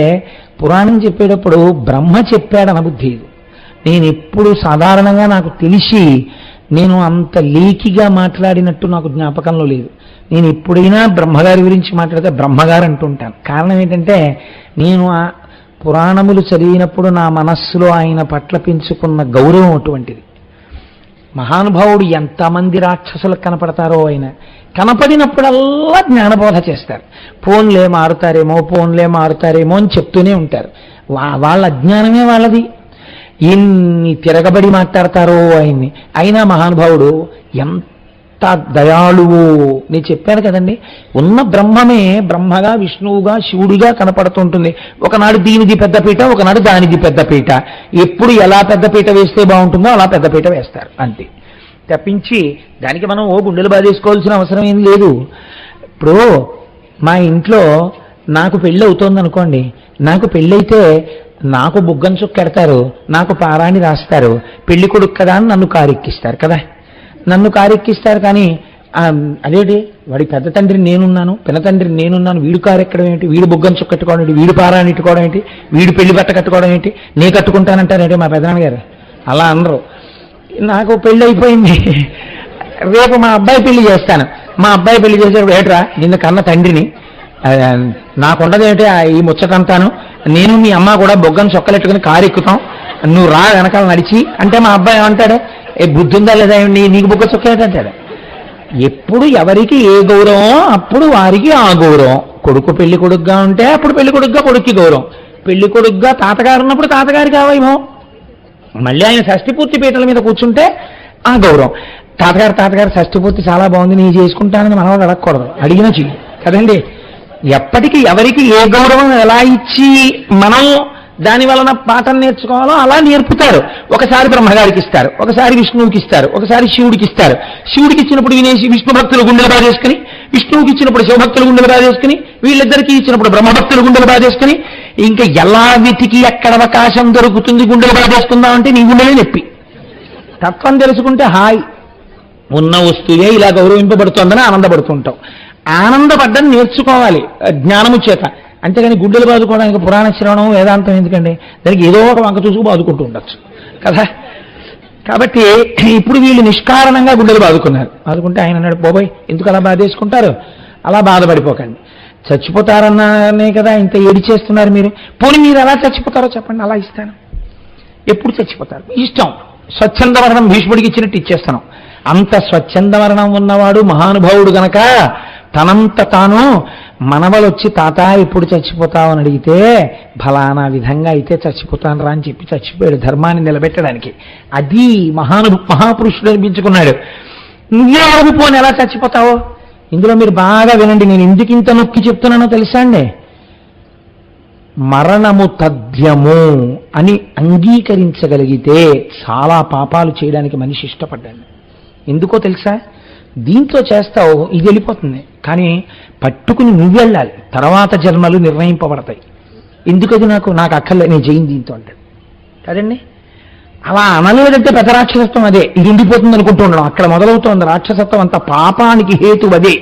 పురాణం చెప్పేటప్పుడు బ్రహ్మ చెప్పాడు అనబుద్ధి. నేను ఎప్పుడు సాధారణంగా నాకు తెలిసి నేను అంత లేకిగా మాట్లాడినట్టు నాకు జ్ఞాపకంలో లేదు. నేను ఎప్పుడైనా బ్రహ్మగారి గురించి మాట్లాడితే బ్రహ్మగారు అంటుంటాను. కారణం ఏంటంటే నేను ఆ పురాణములు చదివినప్పుడు నా మనస్సులో ఆయన పట్ల పెంచుకున్న గౌరవం అటువంటిది. మహానుభావుడు ఎంతమంది రాక్షసులకు కనపడతారో ఆయన కనపడినప్పుడల్లా జ్ఞానబోధ చేస్తారు. ఫోన్లే మారుతారేమో అని చెప్తూనే ఉంటారు. వాళ్ళ అజ్ఞానమే వాళ్ళది. ఎన్ని తిరగబడి మాట్లాడతారో ఆయన్ని. అయినా మహానుభావుడు ఎంత దయాళువు. నేను చెప్పాను కదండి, ఉన్న బ్రహ్మమే బ్రహ్మగా, విష్ణువుగా, శివుడిగా కనపడుతుంటుంది. ఒకనాడు దీనిది పెద్దపీట, ఒకనాడు దానిది పెద్దపీట. ఎప్పుడు ఎలా పెద్దపీట వేస్తే బాగుంటుందో అలా పెద్దపీట వేస్తారు అంతే తప్పించి దానికి మనం గుండెలు బాధేసుకోవాల్సిన అవసరం ఏం లేదు. ఇప్పుడు మా ఇంట్లో నాకు పెళ్ళి అవుతోంది అనుకోండి, నాకు పెళ్ళైతే నాకు బుగ్గం చుక్కెడతారు, నాకు పారాణి రాస్తారు, పెళ్లి కొడుకు కదా అని నన్ను కారెక్కిస్తారు కదా, నన్ను కారెక్కిస్తారు. కానీ అదేంటి వాడి పెద్ద తండ్రిని నేనున్నాను, పిన్న తండ్రిని నేనున్నాను, వీడు కారెక్కడం ఏంటి, వీడు బుగ్గం చుక్కట్టుకోవడం ఏంటి, వీడు పారాణి ఇట్టుకోవడం ఏంటి, వీడు పెళ్లి బట్ట కట్టుకోవడం ఏంటి, నే కట్టుకుంటానంటారేంటి మా పెద్దనాన్నగారు. అలా అనరు. నాకు పెళ్ళి అయిపోయింది, రేపు మా అబ్బాయి పెళ్లి చేస్తాను. మా అబ్బాయి పెళ్లి చేసేటప్పుడు ఏట్రా నిన్న కన్న తండ్రిని, నాకుండదు ఏంటి ఈ ముచ్చటంతాను, నేను మీ అమ్మ కూడా బొగ్గను చొక్కలెట్టుకుని కారు ఎక్కుతాం, నువ్వు రా వెనకాల నడిచి అంటే మా అబ్బాయి ఏమంటాడు, బుద్ధి ఉందా లేదా నీకు బొగ్గ చొక్కలేటంటాడు. ఎప్పుడు ఎవరికి ఏ గౌరవం అప్పుడు వారికి ఆ గౌరవం. కొడుకు పెళ్లి కొడుకుగా ఉంటే అప్పుడు పెళ్లి కొడుకుగా కొడుక్కి గౌరవం, పెళ్లి కొడుకుగా తాతగారు ఉన్నప్పుడు తాతగారికి ఆ వైభవం, మళ్ళీ ఆయన షష్ఠిపూర్తి పీటల మీద కూర్చుంటే ఆ గౌరవం. తాతగారు షష్ఠిపూర్తి చాలా బాగుంది నీ చేసుకుంటానని మనవాడు అడగకూడదు, అడిగినా చెయ్యి కదండి. ఎప్పటికీ ఎవరికి ఏ గౌరవం ఎలా ఇచ్చి మనం దాని వలన పాఠం నేర్చుకోవాలో అలా నేర్పుతారు. ఒకసారి బ్రహ్మగారికి ఇస్తారు, ఒకసారి విష్ణువుకి ఇస్తారు, ఒకసారి శివుడికి ఇస్తారు. శివుడికి ఇచ్చినప్పుడు వినేసి విష్ణు భక్తులు గుండెలు బాధేసుకుని, విష్ణువుకి ఇచ్చినప్పుడు శివభక్తులు గుండెలు బాధేసుకుని, వీళ్ళిద్దరికీ ఇచ్చినప్పుడు బ్రహ్మభక్తులు గుండెలు బాధేసుకుని, ఇంకా ఎలా వెతికి ఎక్కడ అవకాశం దొరుకుతుంది గుండెలు బాధేసుకుందామంటే నీ గుండెలే నొప్పి. తత్వం తెలుసుకుంటే హాయ్, ఉన్న వస్తువే ఇలా గౌరవింపబడుతోందని ఆనందపడుతుంటాం. ఆనందపడ్డం నేర్చుకోవాలి జ్ఞానము చేత. అంతేగాని గుడ్డలు బాదుకోవడానికి పురాణ శ్రవణం వేదాంతం ఎందుకండి, దానికి ఏదో ఒక వంక చూసుకు బాదుకుంటూ ఉండొచ్చు కదా. కాబట్టి ఇప్పుడు వీళ్ళు నిష్కారణంగా గుడ్డలు బాదుకుంటే ఆయన అన్నాడు, బాబోయ్ ఎందుకు అలా బాధేసుకుంటారు, అలా బాధపడిపోకండి, చచ్చిపోతారన్నానే కదా ఇంత ఏడి చేస్తున్నారు మీరు, పోనీ మీరు ఎలా చచ్చిపోతారో చెప్పండి, అలా ఇస్తాను. ఎప్పుడు చచ్చిపోతారు ఇష్టం, స్వచ్ఛంద మరణం భీష్ముడికి ఇచ్చినట్టు ఇచ్చేస్తాను. అంత స్వచ్ఛంద మరణం ఉన్నవాడు మహానుభావుడు గనక తనంత తాను మనవలొచ్చి తాత ఎప్పుడు చచ్చిపోతావు అని అడిగితే ఫలానా విధంగా అయితే చచ్చిపోతాను రా అని చెప్పి చచ్చిపోయాడు ధర్మాన్ని నిలబెట్టడానికి. అది మహాపురుషుడు అనిపించుకున్నాడు. నువ్వే అడుగుపోని ఎలా చచ్చిపోతావో. ఇందులో మీరు బాగా వినండి, నేను ఎందుకు ఇంత నొక్కి చెప్తున్నానో తెలుసా అండి. మరణము తథ్యము అని అంగీకరించగలిగితే చాలా పాపాలు చేయడానికి మనిషి ఇష్టపడ్డాడు. ఎందుకో తెలుసా, దీంతో చేస్తావు ఇది వెళ్ళిపోతుంది, కానీ పట్టుకుని నువ్వు వెళ్ళాలి, తర్వాత జన్మలు నిర్ణయింపబడతాయి. ఎందుకది నాకు అక్కర్లే, నేను జైన్ దీంతో అంటాడు కదండి. అలా అనలేదంటే పెద్ద రాక్షసత్వం అదే, ఇది ఉండిపోతుంది అనుకుంటూ ఉండడం, అక్కడ మొదలవుతోంది రాక్షసత్వం. అంత పాపానికి హేతు అదే.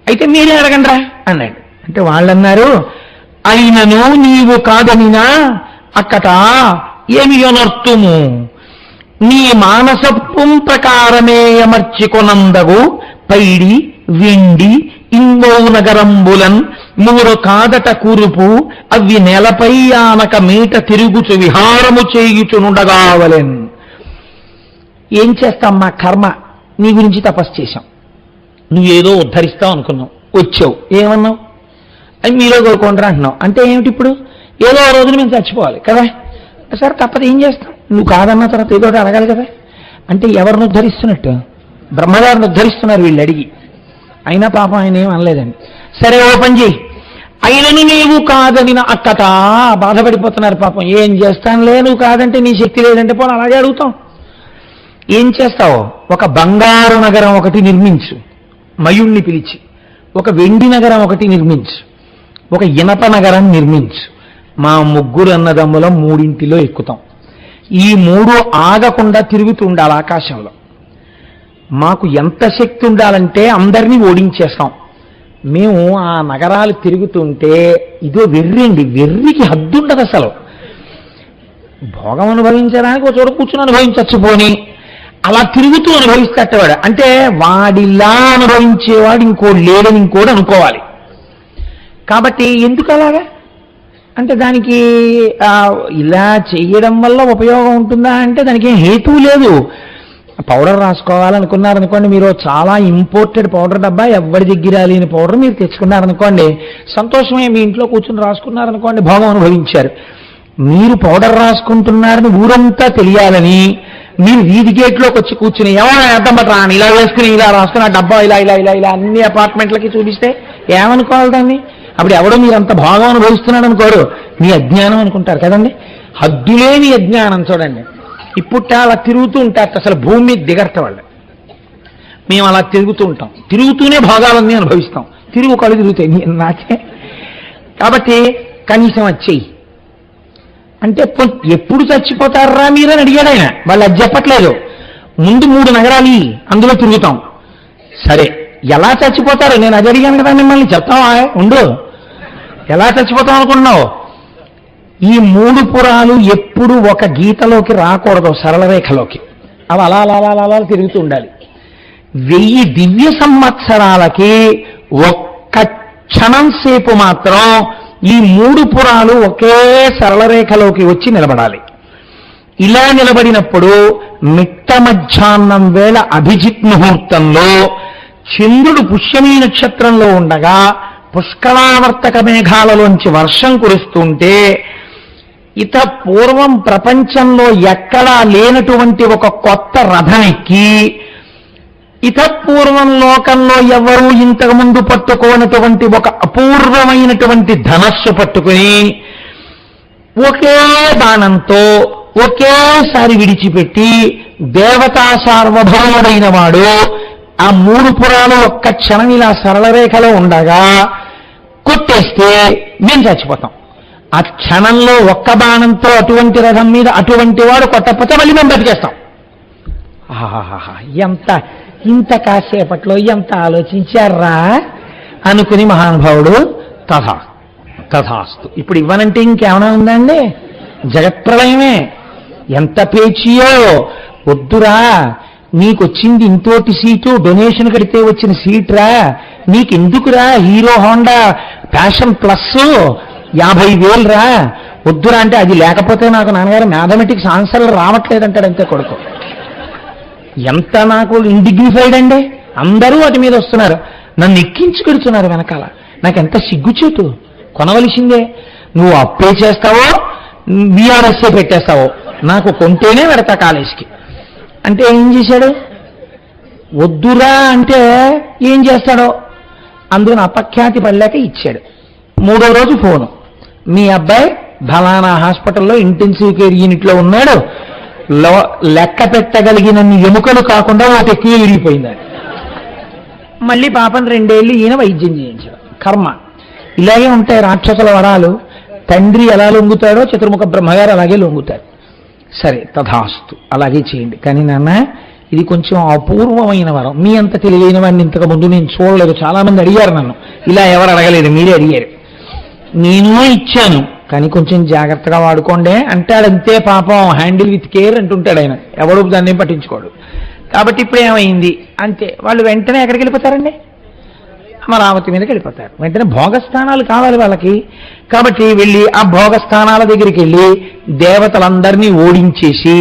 అయితే మీరే అడగండి రా అన్నాడు. అంటే వాళ్ళన్నారు, అయినను నీవు కాదనినా అక్కట ఏమి అనర్థము, నీ మానసత్వం ప్రకారమే యమర్చికొనందగు పైడి వెండి ఇంగో నగరంబులన్ మూరు కాదట కూరుపు అవి నేలపై ఆనక మీట తిరుగుచు విహారము చేయుచునుండగావలెన్. ఏం చేస్తాం, మా కర్మ. నీ గురించి తపస్సు చేశాం, నువ్వేదో ఉద్ధరిస్తావు అనుకున్నావు, వచ్చావు, ఏమన్నావు? అది మీలో కోరుకుంటారా అంటున్నావు. అంటే ఏమిటి ఇప్పుడు? ఏదో ఆ రోజున మేము చచ్చిపోవాలి కదా, సరే తప్పదు, ఏం చేస్తాం? నువ్వు కాదన్న తర్వాత ఏదో అడగాలి కదా. అంటే ఎవరిని ఉద్ధరిస్తున్నట్టు? బ్రహ్మగారిని ఉద్ధరిస్తున్నారు వీళ్ళు అడిగి. అయినా పాపం ఆయన ఏం అనలేదండి. సరే ఓ పని చేయి, అయినని నీవు కాదని అక్కట బాధపడిపోతున్నారు పాపం. ఏం చేస్తానులే, నువ్వు కాదంటే నీ శక్తి లేదంటే పోనీ అలాగే అడుగుతాం. ఏం చేస్తావు? ఒక బంగారు నగరం ఒకటి నిర్మించు, మయుణ్ణి పిలిచి. ఒక వెండి నగరం ఒకటి నిర్మించు, ఒక ఇనప నగరం నిర్మించు. మా ముగ్గురు అన్నదమ్ములం మూడింటిలో ఎక్కుతాం. ఈ మూడు ఆగకుండా తిరుగుతూ ఉండాలి ఆకాశంలో. మాకు ఎంత శక్తి ఉండాలంటే అందరినీ ఓడించేస్తాం. మేము ఆ నగరాలు తిరుగుతుంటే ఇదో వెర్రి అండి, వెర్రికి హద్దుండదు అసలు. భోగం అనుభవించడానికి ఒక చోట కూర్చుని అనుభవించచ్చుపోని అలా తిరుగుతూ అనుభవిస్తేవాడు. అంటే వాడిలా అనుభవించేవాడు ఇంకోటి లేడని ఇంకోటి అనుకోవాలి. కాబట్టి ఎందుకు అలాగా అంటే దానికి ఇలా చేయడం వల్ల ఉపయోగం ఉంటుందా అంటే దానికి ఏం హేతువు లేదు. పౌడర్ రాసుకోవాలనుకున్నారనుకోండి, మీరు చాలా ఇంపోర్టెడ్ పౌడర్ డబ్బా, ఎవరి దగ్గర లేని పౌడర్ మీరు తెచ్చుకున్నారనుకోండి, సంతోషమే. మీ ఇంట్లో కూర్చుని రాసుకున్నారనుకోండి, భోగం అనుభవించారు. మీరు పౌడర్ రాసుకుంటున్నారని ఊరంతా తెలియాలని మీరు వీధి గేట్లోకి వచ్చి కూర్చుని ఏమైనా అర్థం పట్టరా అని ఇలా వేసుకుని ఇలా రాసుకుని ఆ డబ్బా ఇలా ఇలా ఇలా ఇలా అన్ని అపార్ట్మెంట్లకి చూపిస్తే ఏమనుకోవాలి దాన్ని? అప్పుడు ఎవడో మీరు అంత భోగం అనుభవిస్తున్నాడు అనుకోరు, మీ అజ్ఞానం అనుకుంటారు కదండి. హద్దులేని అజ్ఞానం చూడండి. ఇప్పుడు అలా తిరుగుతూ ఉంటారు, అసలు భూమి దిగర్త వాళ్ళు. మేము అలా తిరుగుతూ ఉంటాం, తిరుగుతూనే భోగాలన్నీ అనుభవిస్తాం. తిరుగు కళ్ళు తిరుగుతాయి నాకే. కాబట్టి కనీసం వచ్చేయి అంటే ఎప్పుడు చచ్చిపోతారా మీరని అడిగాడు ఆయన. వాళ్ళు అది చెప్పట్లేదు. ముందు 3 నగరాలు అందులో తిరుగుతాం. సరే ఎలా చచ్చిపోతారు నేను అది అడిగాను కదా మిమ్మల్ని, చెప్తావా? ఉండు, ఎలా చచ్చిపోతాం అనుకున్నావు? ఈ 3 పురాలు ఎప్పుడు ఒక గీతలోకి రాకూడదు, సరళ రేఖలోకి. అవి అలా అలా అలా అలా తిరుగుతూ ఉండాలి. 1000 దివ్య సంవత్సరాలకి ఒక్క క్షణం సేపు మాత్రం ఈ 3 పురాలు ఒకే సరళ రేఖలోకి వచ్చి నిలబడాలి. ఇలా నిలబడినప్పుడు మిట్ట మధ్యాహ్నం వేళ అభిజిత్ ముహూర్తంలో చంద్రుడు పుష్యమీ నక్షత్రంలో ఉండగా పుష్కరావర్తక మేఘాలలోంచి వర్షం కురుస్తుంటే ఇత పూర్వం ప్రపంచంలో ఎక్కడా లేనటువంటి ఒక కొత్త రథం ఎక్కి ఇతపూర్వం లోకంలో ఎవరూ ఇంతకుముందు పట్టుకోనటువంటి ఒక అపూర్వమైనటువంటి ధనస్సు పట్టుకుని ఒకే బాణంతో ఒకేసారి విడిచిపెట్టి దేవతా సార్వభౌముడైన వాడు ఆ 3 పురాలు ఒక్క క్షణం ఇలా సరళరేఖలో ఉండగా కొట్టేస్తే మేము చచ్చిపోతాం. ఆ క్షణంలో ఒక్క బాణంతో అటువంటి రథం మీద అటువంటి వాడు కొట్టకపోతే మళ్ళీ మేము బతికేస్తాం. ఆహాహా, ఎంత ఇంత కాసేపట్లో ఎంత ఆలోచించారా అనుకుని మహానుభావుడు తథాస్తు. ఇప్పుడు ఇవ్వనంటే ఇంకేమైనా ఉందండి? జగత్ప్రళయమే. ఎంత పేచియో వద్దురా, నీకొచ్చింది ఇంతోటి సీటు, డొనేషన్ కడితే వచ్చిన సీట్రా, నీకెందుకురా హీరో హోండా ప్యాషన్ ప్లస్ 50,000 రా, వద్దురా అంటే అది లేకపోతే నాకు నాన్నగారు మ్యాథమెటిక్స్ ఆన్సర్లు రావట్లేదంటాడు అంతే కొడుకు. ఎంత నాకు ఇండిగ్నిఫైడ్ అండి. అందరూ వాటి మీద వస్తున్నారు, నన్ను ఎక్కించుకెడుతున్నారు వెనకాల. నాకెంత సిగ్గుచేటు. కొనవలసిందే. నువ్వు అప్పే చేస్తావో బీఆర్ఎస్ఏ పెట్టేస్తావో, నాకు కొంటేనే పెడతా కాలేజీకి అంటే ఏం చేశాడు? వద్దురా అంటే ఏం చేస్తాడో అందుకని అపఖ్యాతి పడలేక ఇచ్చాడు. 3వ రోజు ఫోను, మీ అబ్బాయి ఫలానా హాస్పిటల్లో ఇంటెన్సివ్ కేర్ యూనిట్లో ఉన్నాడు, లెక్క పెట్టగలిగినన్ని ఎముకలు కాకుండా ఒకటి ఎక్కువ విరిగిపోయిందని. మళ్ళీ పాపం 2 ఏళ్ళు ఈయన వైద్యం చేయించాడు. కర్మ ఇలాగే ఉంటాయి రాక్షసుల వరాలు. తండ్రి ఎలా లొంగుతాడో చతుర్ముఖ బ్రహ్మగారు అలాగే లొంగుతాడు. సరే తథాస్తు, అలాగే చేయండి. కానీ నాన్న ఇది కొంచెం అపూర్వమైన వరం, మీ అంత తెలివైన వాడిని ఇంతకు ముందు నేను చూడలేదు. చాలా మంది అడిగారు నన్ను, ఇలా ఎవరు అడగలేదు, మీరే అడిగారు. నేను ఇచ్చాను కానీ కొంచెం జాగ్రత్తగా వాడుకోండి అంటాడు. అంతే పాపం, హ్యాండిల్ విత్ కేర్ అంటుంటాడు ఆయన, ఎవడు దాన్ని పట్టించుకోడు. కాబట్టి ఇప్పుడు ఏమైంది అంతే, వాళ్ళు వెంటనే ఎక్కడికి వెళ్ళిపోతారండి? అమరావతి మీదకి వెళ్ళిపోతారు. వెంటనే భోగస్థానాలు కావాలి వాళ్ళకి. కాబట్టి వెళ్ళి ఆ భోగస్థానాల దగ్గరికి వెళ్ళి దేవతలందరినీ ఓడించేసి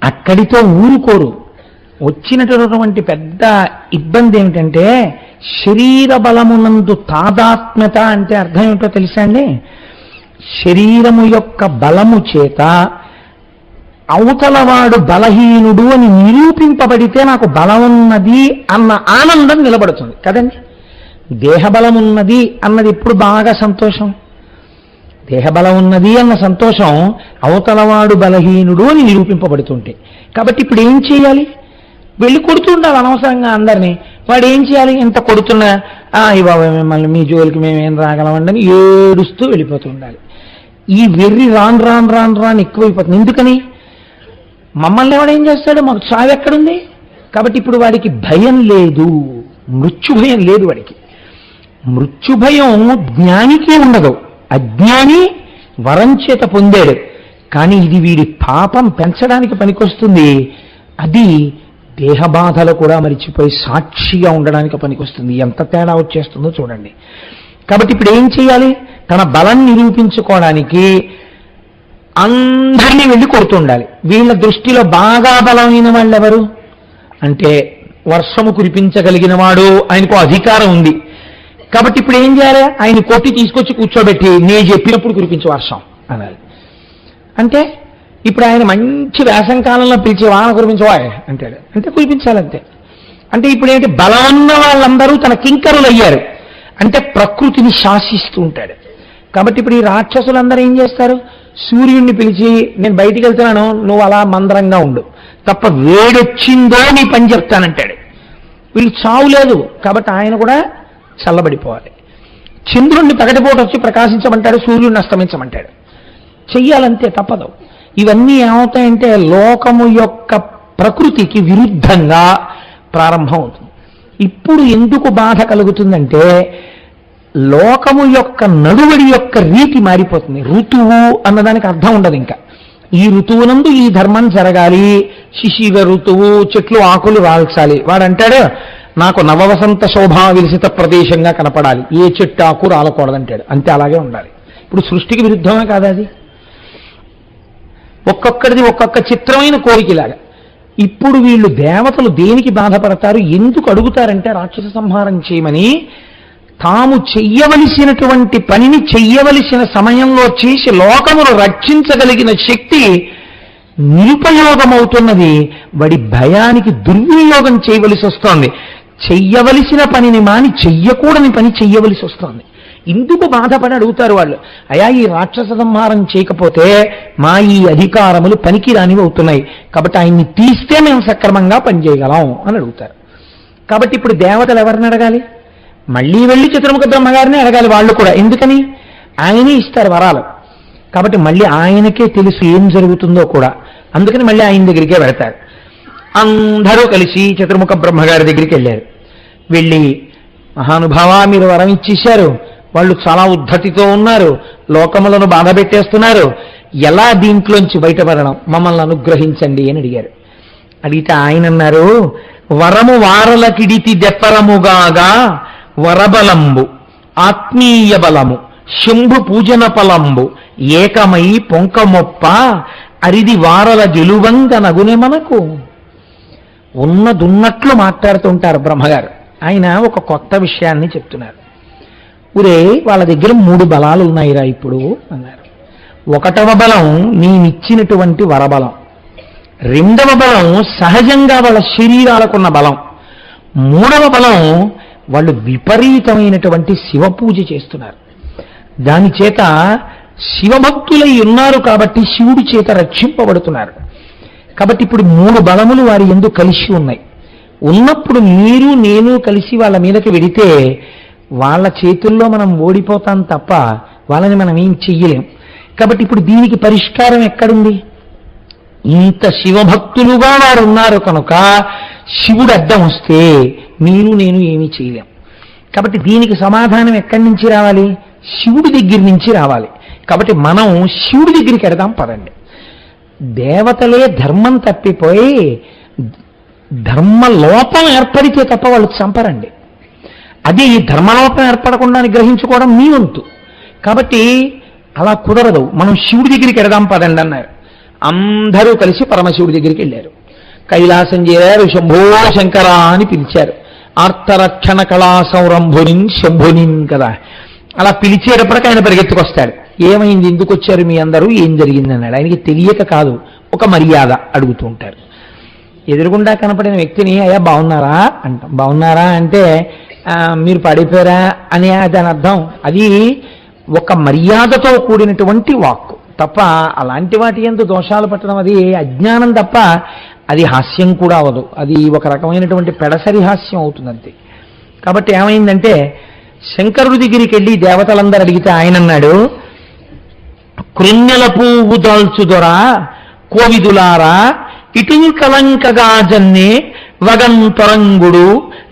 అక్కడితో ఊరుకోరు. వచ్చినటువంటి పెద్ద ఇబ్బంది ఏమిటంటే శరీర బలమునందు తాదాత్మ్యత అంటే అర్థం ఏమిటో తెలుసా అండి? శరీరము యొక్క బలము చేత అవతలవాడు బలహీనుడు అని నిరూపింపబడితే నాకు బలం ఉన్నది అన్న ఆనందం నిలబడుతుంది కదండి. దేహబలం ఉన్నది అన్నది ఇప్పుడు బాగా సంతోషం. దేహబలం ఉన్నది అన్న సంతోషం అవతలవాడు బలహీనుడు అని నిరూపింపబడుతుంటే. కాబట్టి ఇప్పుడు ఏం చేయాలి? వెళ్ళి కొడుతుండాలి అనవసరంగా అందరినీ. వాడు ఏం చేయాలి? ఎంత కొడుతున్నా బాబా మిమ్మల్ని మీ జోలికి మేమేం రాగలమండి అని ఏడుస్తూ వెళ్ళిపోతూ ఉండాలి. ఈ వెర్రి రాను రాను రాను రాను ఎక్కువైపోతుంది. ఎందుకని? మమ్మల్ని ఎవడేం చేస్తాడు, మాకు చావు ఎక్కడుంది? కాబట్టి ఇప్పుడు వాడికి భయం లేదు, మృత్యుభయం లేదు వాడికి. మృత్యుభయం జ్ఞానికి ఉండదు, అజ్ఞాని వరం చేత పొందాడు. కానీ ఇది వీడి పాపం పెంచడానికి పనికొస్తుంది. అది దేహబాధలు కూడా మరిచిపోయి సాక్షిగా ఉండడానికి పనికొస్తుంది. ఎంత తేడా వచ్చేస్తుందో చూడండి. కాబట్టి ఇప్పుడు ఏం చేయాలి? తన బలం నిరూపించుకోవడానికి అందరినీ వెళ్ళి కొడుతుండాలి. వీళ్ళ దృష్టిలో బాగా బలమైన వాళ్ళు ఎవరు అంటే వర్షము కురిపించగలిగిన వాడు, ఆయనకు అధికారం ఉంది. కాబట్టి ఇప్పుడు ఏం చేయాలి? ఆయన కొట్టి తీసుకొచ్చి కూర్చోబెట్టి నేను చెప్పినప్పుడు కురిపించే వర్షం అనాలి. అంటే ఇప్పుడు ఆయన మంచి వేసంకాలంలో పిలిచి వాన కురిపించవా అంటాడు, అంటే కురిపించాలంతే. అంటే ఇప్పుడు ఏంటి? బలమున్న వాళ్ళందరూ తన కింకరులు అయ్యారు. అంటే ప్రకృతిని శాసిస్తూ ఉంటాడు. కాబట్టి ఇప్పుడు ఈ రాక్షసులందరూ ఏం చేస్తారు? సూర్యుడిని పిలిచి నేను బయటికి వెళ్తున్నాను, నువ్వు అలా మందరంగా ఉండు, తప్ప వేడొచ్చిందో నీ పని చెప్తానంటాడు. వీళ్ళు చావు లేదు కాబట్టి ఆయన కూడా చల్లబడిపోవాలి. చంద్రుణ్ణి పగటిపూట వచ్చి ప్రకాశించమంటాడు, సూర్యుడిని అస్తమించమంటాడు. చెయ్యాలంతే, తప్పదు. ఇవన్నీ ఏమవుతాయంటే లోకము యొక్క ప్రకృతికి విరుద్ధంగా ప్రారంభం అవుతుంది. ఇప్పుడు ఎందుకు బాధ కలుగుతుందంటే లోకము యొక్క నడువడి యొక్క రీతి మారిపోతుంది. ఋతువు అన్నదానికి అర్థం ఉండదు. ఇంకా ఈ ఋతువునందు ఈ ధర్మం జరగాలి, శిశిర ఋతువు, చెట్లు ఆకులు రాల్చాలి. వాడంటాడు నాకు నవవసంత శోభా విలసిత ప్రదేశంగా కనపడాలి, ఏ చెట్టు ఆకు రాలకూడదంటాడు. అంతే, అలాగే ఉండాలి. ఇప్పుడు సృష్టికి విరుద్ధమే కాదా అది? ఒక్కొక్కడిది ఒక్కొక్క చిత్రమైన కోరికలాగా. ఇప్పుడు వీళ్ళు దేవతలు దేనికి బాధపడతారు, ఎందుకు అడుగుతారంటే రాక్షస సంహారం చేయమని. తాము చెయ్యవలసినటువంటి పనిని చెయ్యవలసిన సమయంలో చేసి లోకమును రక్షించగలిగిన శక్తి నిరుపయోగమవుతున్నది. వాడి భయానికి దుర్వినియోగం చేయవలసి వస్తోంది. చెయ్యవలసిన పనిని మాని చెయ్యకూడని పని చెయ్యవలసి వస్తోంది. ఇందుకు బాధపడి అడుగుతారు వాళ్ళు. అయా ఈ రాక్షస సంహారం చేయకపోతే మా ఈ అధికారములు పనికిరానివి అవుతున్నాయి, కాబట్టి ఆయన్ని తీస్తే మేము సక్రమంగా పనిచేయగలం అని అడుగుతారు. కాబట్టి ఇప్పుడు దేవతలు ఎవరిని అడగాలి? మళ్ళీ వెళ్ళి చతుర్ముఖ బ్రహ్మగారిని అడగాలి వాళ్ళు కూడా. ఎందుకని? ఆయనే ఇస్తారు వరాలు. కాబట్టి మళ్ళీ ఆయనకే తెలుసు ఏం జరుగుతుందో కూడా. అందుకని మళ్ళీ ఆయన దగ్గరికే వెళతారు. అందరూ కలిసి చతుర్ముఖ బ్రహ్మగారి దగ్గరికి వెళ్ళారు. వెళ్ళి మహానుభావ మీరు వరం ఇచ్చేశారు, వాళ్ళు చాలా ఉద్ధతితో ఉన్నారు, లోకములను బాధ పెట్టేస్తున్నారు, ఎలా దీంట్లోంచి బయటపడడం, మమ్మల్ని అనుగ్రహించండి అని అడిగారు. అడిగితే ఆయన అన్నారు, వరము వారలకిడితి దెప్పరముగాగా వరబలంబు ఆత్మీయ బలము శంభు పూజన ఫలంబు ఏకమై పొంకమొప్ప అరిది వారల గెలువంగ నగునే మనకు. ఉన్నదున్నట్లు మాట్లాడుతుంటారు బ్రహ్మగారు. ఆయన ఒక కొత్త విషయాన్ని చెప్తున్నారు. ఊరే వాళ్ళ దగ్గర 3 బలాలు ఉన్నాయిరా ఇప్పుడు అన్నారు. 1వ బలం నేనిచ్చినటువంటి వరబలం, 2వ బలం సహజంగా వాళ్ళ శరీరాలకున్న బలం, 3వ బలం వాళ్ళు విపరీతమైనటువంటి శివపూజ చేస్తున్నారు. దాని చేత శివభక్తులై ఉన్నారు కాబట్టి శివుడి చేత రక్షింపబడుతున్నారు. కాబట్టి ఇప్పుడు 3 బలములు వారి యందు కలిసి ఉన్నాయి. ఉన్నప్పుడు మీరు నేను కలిసి వాళ్ళ మీదకి వెడితే వాళ్ళ చేతుల్లో మనం ఓడిపోతాం తప్ప వాళ్ళని మనం ఏం చెయ్యలేం. కాబట్టి ఇప్పుడు దీనికి పరిష్కారం ఎక్కడుంది? ఇంత శివభక్తులుగా వారు ఉన్నారు కనుక శివుడు అడ్డం వస్తే మీరు నేను ఏమీ చేయలేం. కాబట్టి దీనికి సమాధానం ఎక్కడి నుంచి రావాలి? శివుడి దగ్గర నుంచి రావాలి. కాబట్టి మనం శివుడి దగ్గరికి ఎడదాం పదండి. దేవతలే ధర్మం తప్పిపోయి ధర్మలోపం ఏర్పడితే తప్ప వాళ్ళు చంపరండి. అది ధర్మలోపం ఏర్పడకుండా గ్రహించుకోవడం మీ వంతు. కాబట్టి అలా కుదరదు. మనం శివుడి దగ్గరికి ఎడదాం పదండి అన్నారు. అందరూ కలిసి పరమశివుడి దగ్గరికి వెళ్ళారు. కైలాసం చేరారు. శంభో శంకర అని పిలిచారు. ఆర్తరక్షణ కళా సౌరంభునిన్ శంభునిన్ కదా. అలా పిలిచేటప్పటికి ఆయన పరిగెత్తుకొస్తాడు. ఏమైంది, ఎందుకు వచ్చారు మీ అందరూ, ఏం జరిగింది అన్నాడు. ఆయనకి తెలియక కాదు, ఒక మర్యాద అడుగుతూ ఉంటారు. ఎదురుగుండా కనపడిన వ్యక్తిని అయ్యా బాగున్నారా అంటాం. బాగున్నారా అంటే మీరు పడిపోయారా అని దాని అర్థం. అది ఒక మర్యాదతో కూడినటువంటి వాక్కు తప్ప అలాంటి వాటి యందు దోషాలు పట్టడం అది అజ్ఞానం తప్ప అది హాస్యం కూడా అవదు. అది ఒక రకమైనటువంటి పెడసరి హాస్యం అవుతుందంతే. కాబట్టి ఏమైందంటే శంకరుడి దగ్గరికి వెళ్ళి దేవతలందరూ అడిగితే ఆయన అన్నాడు, కృణ్యల పువ్వు దాల్చుదొరా కోవిదులారా ఇటుల్ కలంకగా జన్నే వగంతరంగుడు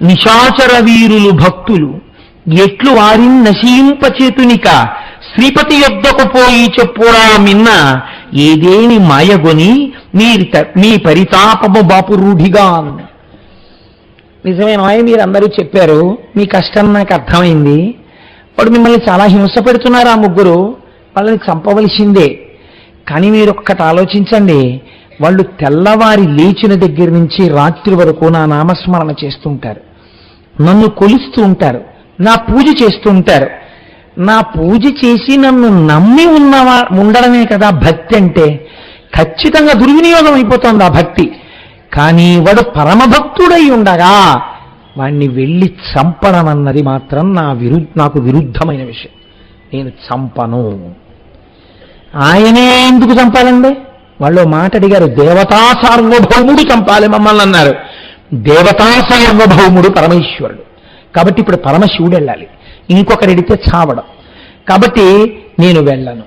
నిశాచర వీరులు భక్తులు ఎట్లు వారిని నశింపచేతునిక శ్రీపతి యొద్దకు పోయి చెప్పురా మిన్న ఏదేని మాయగొని మీ పరితాపము బాపు రూఢిగా. నిజమైన మీరందరూ చెప్పారు, మీ కష్టం నాకు అర్థమైంది. వాడు మిమ్మల్ని చాలా హింస పెడుతున్నారు. ఆ ముగ్గురు వాళ్ళని చంపవలసిందే. కానీ మీరు ఒక్కటి ఆలోచించండి, వాళ్ళు తెల్లవారి లేచిన దగ్గర నుంచి రాత్రి వరకు నా నామస్మరణ చేస్తుంటారు, నన్ను కొలుస్తూ ఉంటారు, నా పూజ చేస్తూ ఉంటారు. నా పూజ చేసి నన్ను నమ్మి ఉండడమే కదా భక్తి అంటే. ఖచ్చితంగా దుర్వినియోగం అయిపోతుంది ఆ భక్తి. కానీ వాడు పరమభక్తుడై ఉండగా వాణ్ణి వెళ్ళి చంపడం అన్నది మాత్రం నాకు విరుద్ధమైన విషయం. నేను చంపను. ఆయనే ఎందుకు చంపాలండి? వాళ్ళు మాట అడిగారు, దేవతా సార్వభౌముడు చంపాలి మమ్మల్ని అన్నారు. దేవతా సార్వభౌముడు పరమేశ్వరుడు. కాబట్టి ఇప్పుడు పరమశివుడు వెళ్ళాలి, ఇంకొకరిడితే చావడం. కాబట్టి నేను వెళ్ళను.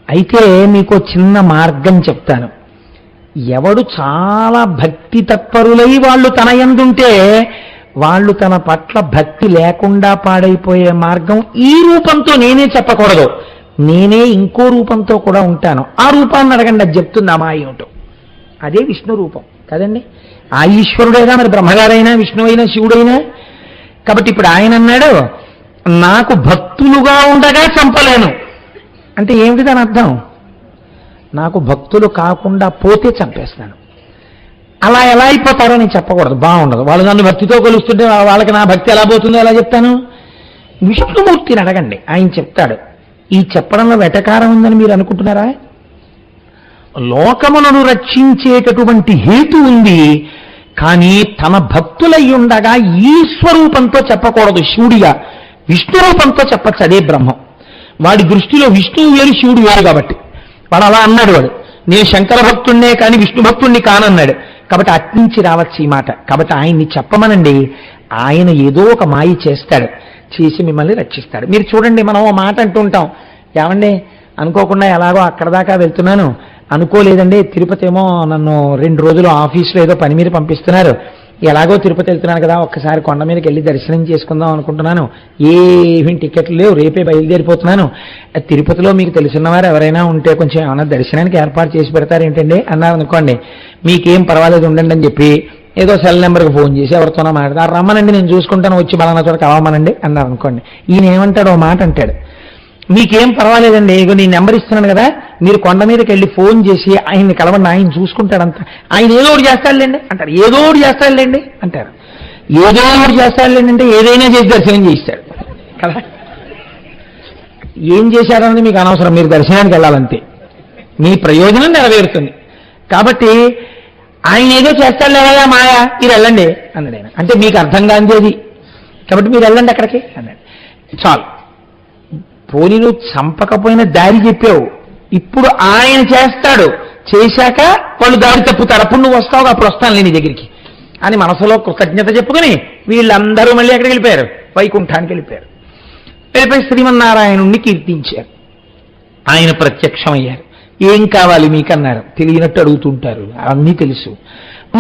అయితే మీకు చిన్న మార్గం చెప్తాను. ఎవడు చాలా భక్తి తత్పరులై వాళ్ళు తన యందుంటే వాళ్ళు తన పట్ల భక్తి లేకుండా పాడైపోయే మార్గం ఈ రూపంతో నేనే చెప్పకూడదు, నేనే ఇంకో రూపంతో కూడా ఉంటాను. ఆ రూపాన్ని అడగండి, అది చెప్తుంది ఆ మాయ ఏమిటో. అదే విష్ణు రూపం కదండి. ఆ ఈశ్వరుడైనా మరి బ్రహ్మగారైనా విష్ణువైనా శివుడైనా. కాబట్టి ఇప్పుడు ఆయన అన్నాడు, నాకు భక్తులుగా ఉండగా చంపలేను అంటే ఏమిటి దాని అర్థం? నాకు భక్తులు కాకుండా పోతే చంపేస్తాను. అలా ఎలా అయిపోతారో నేను చెప్పకూడదు, బాగుండదు. వాళ్ళు నన్ను భక్తితో కొలుస్తుంటే వాళ్ళకి నా భక్తి ఎలా పోతుందో ఎలా చెప్తాను? విష్ణుమూర్తిని అడగండి, ఆయన చెప్తాడు. ఈ చెప్పడంలో వెటకారం ఉందని మీరు అనుకుంటున్నారా? లోకములను రక్షించేటటువంటి హేతు ఉంది, కానీ తన భక్తులై ఉండగా ఈ స్వరూపంతో చెప్పకూడదు. శివుడిగా విష్ణు రూపంతో చెప్పచ్చు, అదే బ్రహ్మం. వాడి దృష్టిలో విష్ణువు వేరు శివుడు వేరు. కాబట్టి వాడు అలా అన్నాడు. వాడు నేను శంకర భక్తుడినే కానీ విష్ణు భక్తుడిని కానన్నాడు. కాబట్టి అట్నుంచి రావచ్చు ఈ మాట. కాబట్టి ఆయన్ని చెప్పమనండి, ఆయన ఏదో ఒక మాయ చేస్తాడు, చేసి మిమ్మల్ని రక్షిస్తాడు. మీరు చూడండి, మనం ఓ మాట అంటూ ఉంటాం, ఏమండి అనుకోకుండా ఎలాగో అక్కడ దాకా వెళ్తున్నాను, అనుకోలేదండి తిరుపతి ఏమో నన్ను 2 రోజులు ఆఫీస్లో ఏదో పని మీద పంపిస్తున్నారు, ఎలాగో తిరుపతి వెళ్తున్నాను కదా ఒక్కసారి కొండ మీదకి వెళ్ళి దర్శనం చేసుకుందాం అనుకుంటున్నాను, ఏమీ టికెట్లు లేవు, రేపే బయలుదేరిపోతున్నాను. తిరుపతిలో మీకు తెలిసినవారు ఎవరైనా ఉంటే కొంచెం ఏమైనా దర్శనానికి ఏర్పాటు చేసి పెడతారు ఏంటండి అన్నారు అనుకోండి. మీకేం పర్వాలేదు ఉండండి అని చెప్పి ఏదో సెల్ నెంబర్కి ఫోన్ చేసి ఎవరితోనో మాట్లాడతారు, రమ్మనండి నేను చూసుకుంటాను, వచ్చి బలానా చోట కలవమనండి అన్నారు అనుకోండి. ఈయన ఏమంటాడు, ఓ మాట అంటాడు, మీకేం పర్వాలేదండి, ఇగో నేను నెంబర్ ఇస్తున్నాను కదా, మీరు కొండ మీదకి వెళ్ళి ఫోన్ చేసి ఆయన్ని కలవండి, ఆయన చూసుకుంటాడంత, ఆయన ఏదో ఒకటి చేస్తాడులేండి అంటారు. ఏదో ఒకటి చేస్తాడులేండి అంటారు. ఏదో ఒకటి చేస్తాడులేండి అంటే ఏదైనా చేసి దర్శనం చేయిస్తాడు కదా. ఏం చేశారన్నది మీకు అనవసరం, మీరు దర్శనానికి వెళ్ళాలంతే, మీ ప్రయోజనం నెరవేరుతుంది. కాబట్టి ఆయన ఏదో చేస్తాడులేదా మాయా, మీరు వెళ్ళండి అన్నాడు ఆయన. అంటే మీకు అర్థం కాంది అది, కాబట్టి మీరు వెళ్ళండి అక్కడికి అన్నాడు. చాలు, పోనీ నువ్వు చంపకపోయినా దారి చెప్పావు, ఇప్పుడు ఆయన చేస్తాడు, చేశాక వాళ్ళు దారి తప్పుతారు, అప్పుడు నువ్వు వస్తావు, అప్పుడు వస్తాను నీ దగ్గరికి అని మనసులో కృతజ్ఞత చెప్పుకొని వీళ్ళందరూ మళ్ళీ ఎక్కడికి వెళ్ళిపోయారు, వైకుంఠానికి వెళ్ళిపోయారు. వెళ్ళిపోయి శ్రీమన్నారాయణుణ్ణి కీర్తించారు. ఆయన ప్రత్యక్షమయ్యారు. ఏం కావాలి మీకన్నారు, తెలియనట్టు అడుగుతుంటారు, అన్నీ తెలుసు.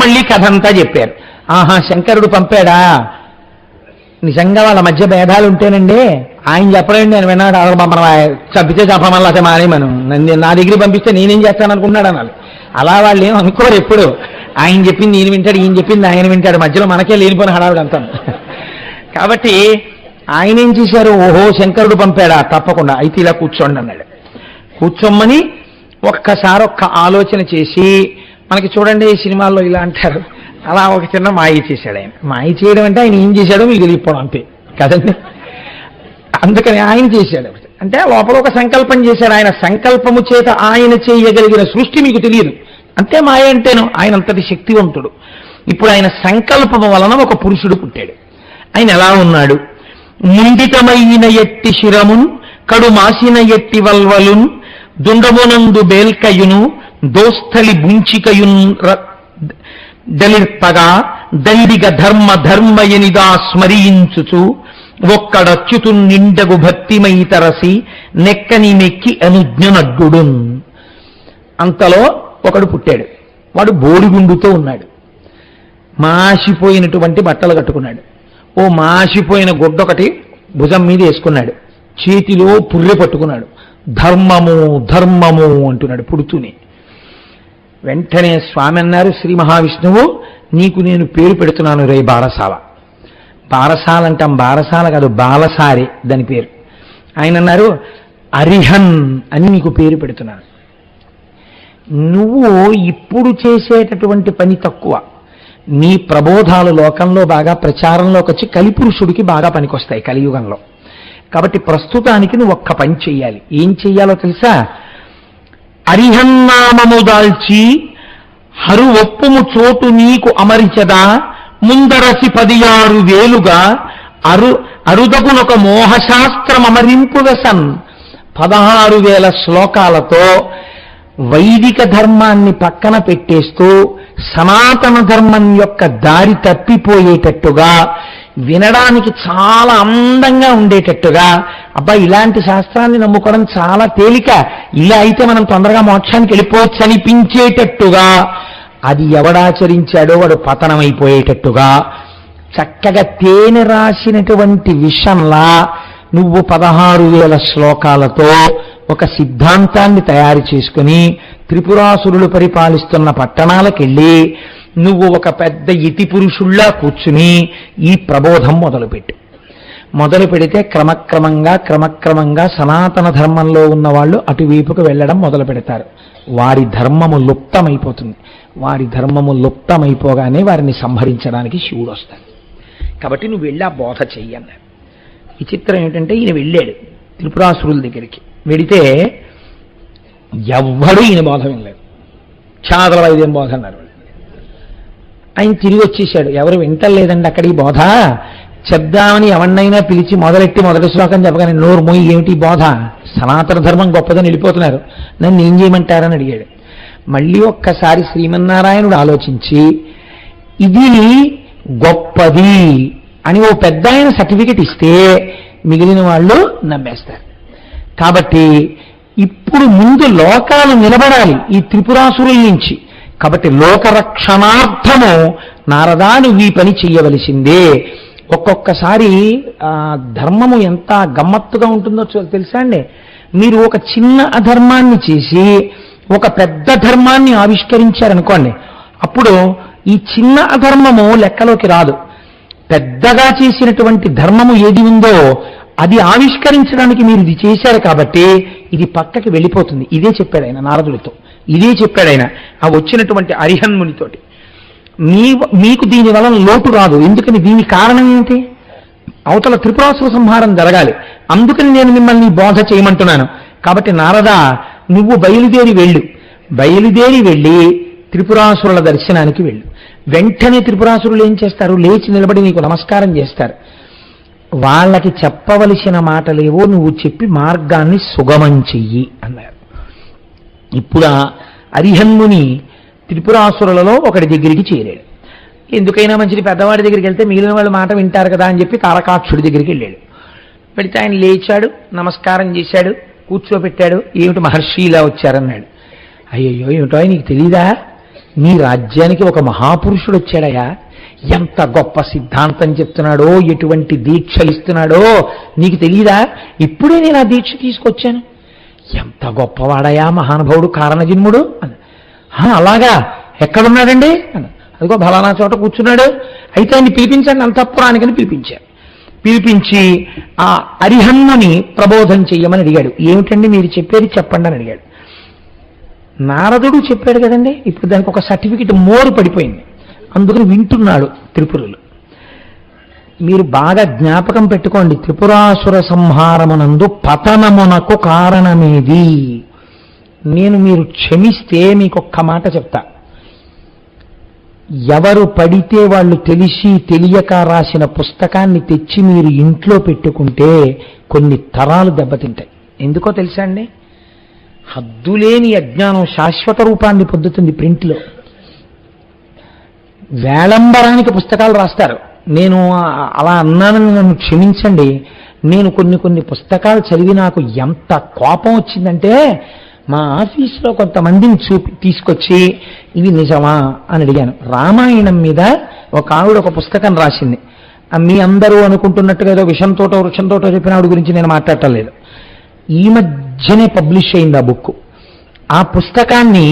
మళ్ళీ కథ అంతా చెప్పారు. ఆహా శంకరుడు పంపాడా, నిజంగా వాళ్ళ మధ్య భేదాలు ఉంటేనండి ఆయన చెప్పలేండి నేను విన్నాడు అసలు మనం చంపితే చంపమల్లా అసలు మానేమను నా దగ్గరికి పంపిస్తే నేనేం చేస్తాను అనుకున్నాడు అనాలి. అలా వాళ్ళు ఏం అనుకోరు ఎప్పుడు. ఆయన చెప్పింది నేను వింటాడు, ఈయన చెప్పింది ఆయన వింటాడు, మధ్యలో మనకే లేనిపోయిన హడావిడి అంతా. కాబట్టి ఆయన ఏం చేశారు, ఓహో శంకరుడు పంపాడా, తప్పకుండా అయితే ఇలా కూర్చోండి అన్నాడు. కూర్చోమ్మని ఒక్కసారి ఆలోచన చేసి, మనకి చూడండి ఈ సినిమాల్లో ఇలా అంటారు, అలా ఒక చిన్న మాయ చేశాడు ఆయన. మాయ చేయడం అంటే ఆయన ఏం చేశాడో మీకు తెలియకపోవడం అంతే కదండి. అందుకని ఆయన చేశాడు అంటే లోపల ఒక సంకల్పం చేశాడు. ఆయన సంకల్పము చేత ఆయన చేయగలిగిన సృష్టి మీకు తెలియదు అంతే. మాయ అంటేను ఆయన అంతటి శక్తివంతుడు. ఇప్పుడు ఆయన సంకల్పము వలన ఒక పురుషుడు పుట్టాడు. ఆయన ఎలా ఉన్నాడు, ముండితమైన ఎట్టి శిరమున్ కడు మాసిన ఎట్టి వల్వలున్ దుండమునందు బేల్కయును దోస్థలి బుంచికయున్ దలిర్పగా దండిగ ధర్మ ధర్మయనిదా స్మరించుచు ఒక్కడచ్యుతు నిండగు భక్తిమై తరసి నెక్కని మెక్కి అనుజ్ఞనడ్డుడున్. అంతలో ఒకడు పుట్టాడు. వాడు బోడిగుండుతో ఉన్నాడు. మాసిపోయినటువంటి బట్టలు కట్టుకున్నాడు. ఓ మాసిపోయిన గుడ్డొకటి భుజం మీద వేసుకున్నాడు. చేతిలో పుర్రె పట్టుకున్నాడు. ధర్మము ధర్మము అంటున్నాడు పుడుతూనే. వెంటనే స్వామి అన్నారు, శ్రీ మహావిష్ణువు నీకు నేను పేరు పెడుతున్నాను రే బారసాల. బారసాల అంటాం, బారసాల కాదు బాలసారే దాని పేరు. ఆయన అన్నారు అరిహన్ అని నీకు పేరు పెడుతున్నాను. నువ్వు ఇప్పుడు చేసేటటువంటి పని తక్కువ, నీ ప్రబోధాలు లోకంలో బాగా ప్రచారంలోకి వచ్చి కలిపురుషుడికి బాగా పనికొస్తాయి కలియుగంలో. కాబట్టి ప్రస్తుతానికి నువ్వు ఒక్క పని చెయ్యాలి. ఏం చెయ్యాలో తెలుసా, అరిహన్నామము దాల్చి హరు ఒప్పుము చోటు నీకు అమరిచదా ముందరసి 16 వేలుగా అరుదగునొక మోహశాస్త్రం అమరింపు వెసన్. 16,000 శ్లోకాలతో వైదిక ధర్మాన్ని పక్కన పెట్టేస్తూ సనాతన ధర్మం యొక్క దారి తప్పిపోయేటట్టుగా, వినడానికి చాలా అందంగా ఉండేటట్టుగా, అబ్బా ఇలాంటి శాస్త్రాన్ని నమ్ముకోవడం చాలా తేలిక, ఇలా అయితే మనం తొందరగా మోక్షానికి వెళ్ళిపోవచ్చు అనిపించేటట్టుగా, అది ఎవడాచరించాడో వాడు పతనమైపోయేటట్టుగా, చక్కగా తేనె రాసినటువంటి విషంలా నువ్వు 16,000 శ్లోకాలతో ఒక సిద్ధాంతాన్ని తయారు చేసుకుని త్రిపురాసురులు పరిపాలిస్తున్న పట్టణాలకెళ్ళి నువ్వు ఒక పెద్ద ఇతి పురుషుల్లా కూర్చుని ఈ ప్రబోధం మొదలుపెట్టు. మొదలు పెడితే క్రమక్రమంగా సనాతన ధర్మంలో ఉన్న వాళ్ళు అటువైపుకు వెళ్ళడం మొదలు పెడతారు. వారి ధర్మము లుప్తమైపోతుంది. వారి ధర్మము లుప్తమైపోగానే వారిని సంహరించడానికి శివుడు వస్తాడు. కాబట్టి నువ్వు వెళ్ళి ఆ బోధ చెయ్యన్నారు. విచిత్రం ఏంటంటే ఈయన వెళ్ళాడు త్రిపురాసురుల దగ్గరికి. వెడితే ఎవ్వడూ ఈయన బోధ వినలేదు. క్షాదల వైద్యం బోధ అన్నారు. ఆయన తిరిగి వచ్చేసాడు. ఎవరు వింటలేదండి అక్కడ ఈ బోధ, చెప్దామని ఎవరినైనా పిలిచి మొదటి శ్లోకం చెప్పగానే నోరు మోయి ఏమిటి బోధ, సనాతన ధర్మం గొప్పదని వెళ్ళిపోతున్నారు, నన్ను ఏం చేయమంటారని అడిగాడు. మళ్ళీ ఒక్కసారి శ్రీమన్నారాయణుడు ఆలోచించి ఇది గొప్పది అని ఓ పెద్ద ఆయన సర్టిఫికెట్ ఇస్తే మిగిలిన వాళ్ళు నమ్మేస్తారు. కాబట్టి ఇప్పుడు ముందు లోకాలు నిలబడాలి ఈ త్రిపురాసురుల నుంచి. కాబట్టి లోకరక్షణార్థము నారదా నువ్వు ఈ పని చెయ్యవలసిందే. ఒక్కొక్కసారి ధర్మము ఎంత గమ్మత్తుగా ఉంటుందో తెలుసా అండి. మీరు ఒక చిన్న అధర్మాన్ని చేసి ఒక పెద్ద ధర్మాన్ని ఆవిష్కరించారనుకోండి, అప్పుడు ఈ చిన్న అధర్మము లెక్కలోకి రాదు. పెద్దగా చేసినటువంటి ధర్మము ఏది ఉందో అది ఆవిష్కరించడానికి మీరు ఇది చేశారు కాబట్టి ఇది పక్కకి వెళ్ళిపోతుంది. ఇదే చెప్పాడు ఆయన నారదుడితో, ఇదే చెప్పాడు ఆయన ఆ వచ్చినటువంటి అరిహన్మునితోటి. మీకు దీని వలన లోటు రాదు. ఎందుకని, దీని కారణం ఏంటి, అవతల త్రిపురాసుర సంహారం జరగాలి. అందుకని నేను మిమ్మల్ని బోధ చేయమంటున్నాను. కాబట్టి నారదా నువ్వు బయలుదేరి వెళ్ళి త్రిపురాసురుల దర్శనానికి వెళ్ళు. వెంటనే త్రిపురాసురులు ఏం చేస్తారు, లేచి నిలబడి నీకు నమస్కారం చేస్తారు. వాళ్ళకి చెప్పవలసిన మాటలేవో నువ్వు చెప్పి మార్గాన్ని సుగమం చెయ్యి అన్నారు. ఇప్పుడు అరిహన్ముని త్రిపురాసురులలో ఒకటి దగ్గరికి చేరాడు. ఎందుకైనా మంచిది పెద్దవాడి దగ్గరికి వెళ్తే మిగిలిన వాళ్ళు మాట వింటారు కదా అని చెప్పి తారకాక్షుడి దగ్గరికి వెళ్ళాడు. వెళితే ఆయన లేచాడు, నమస్కారం చేశాడు, కూర్చోబెట్టాడు. ఏమిటి మహర్షి ఇలా వచ్చారన్నాడు. అయ్యయ్యో ఏమిటో నీకు తెలీదా, నీ రాజ్యానికి ఒక మహాపురుషుడు వచ్చాడయా, ఎంత గొప్ప సిద్ధాంతం చెప్తున్నాడో, ఎటువంటి దీక్షలు ఇస్తున్నాడో నీకు తెలియదా? ఇప్పుడే నేను ఆ దీక్ష తీసుకొచ్చాను. ఎంత గొప్పవాడయా మహానుభావుడు కారణజన్ముడు అని. అలాగా, ఎక్కడున్నాడండి అని. అదిగో ఫలానా చోట కూర్చున్నాడు. అయితే ఆయన్ని పిలిపించండి అంతఃపురానికని పిలిపించారు. పిలిపించి ఆ అరిహన్నుని ప్రబోధం చెయ్యమని అడిగాడు. ఏమిటండి మీరు చెప్పేది చెప్పండి అని అడిగాడు. నారదుడు చెప్పాడు కదండి, ఇప్పుడు దానికి ఒక సర్టిఫికెట్ మోరు పడిపోయింది, అందుకని వింటున్నాడు త్రిపురులు. మీరు బాగా జ్ఞాపకం పెట్టుకోండి, త్రిపురాసుర సంహారమునందు పతనమునకు కారణమేది. మీరు క్షమిస్తే మీకు ఒక్క మాట చెప్తా. ఎవరు పడితే వాళ్ళు తెలిసి తెలియక రాసిన పుస్తకాన్ని తెచ్చి మీరు ఇంట్లో పెట్టుకుంటే కొన్ని తరాలు దెబ్బతింటాయి. ఎందుకో తెలుసా అండి? హద్దులేని అజ్ఞానం శాశ్వత రూపాన్ని పొందుతుంది ప్రింట్లో. వేళంబరానికి పుస్తకాలు రాస్తారు. నేను అలా అన్నానని నన్ను క్షమించండి. నేను కొన్ని పుస్తకాలు చదివి నాకు ఎంత కోపం వచ్చిందంటే, మా ఆఫీసులో కొంతమందిని తీసుకొచ్చి ఇవి నిజమా అని అడిగాను. రామాయణం మీద ఒక ఆవిడ ఒక పుస్తకం రాసింది. మీ అందరూ అనుకుంటున్నట్టుగా ఏదో విషంతోటో వృక్షంతోటో చెప్పిన ఆవిడ గురించి నేను మాట్లాడటం లేదు. ఈ మధ్యనే పబ్లిష్ అయింది ఆ బుక్. ఆ పుస్తకాన్ని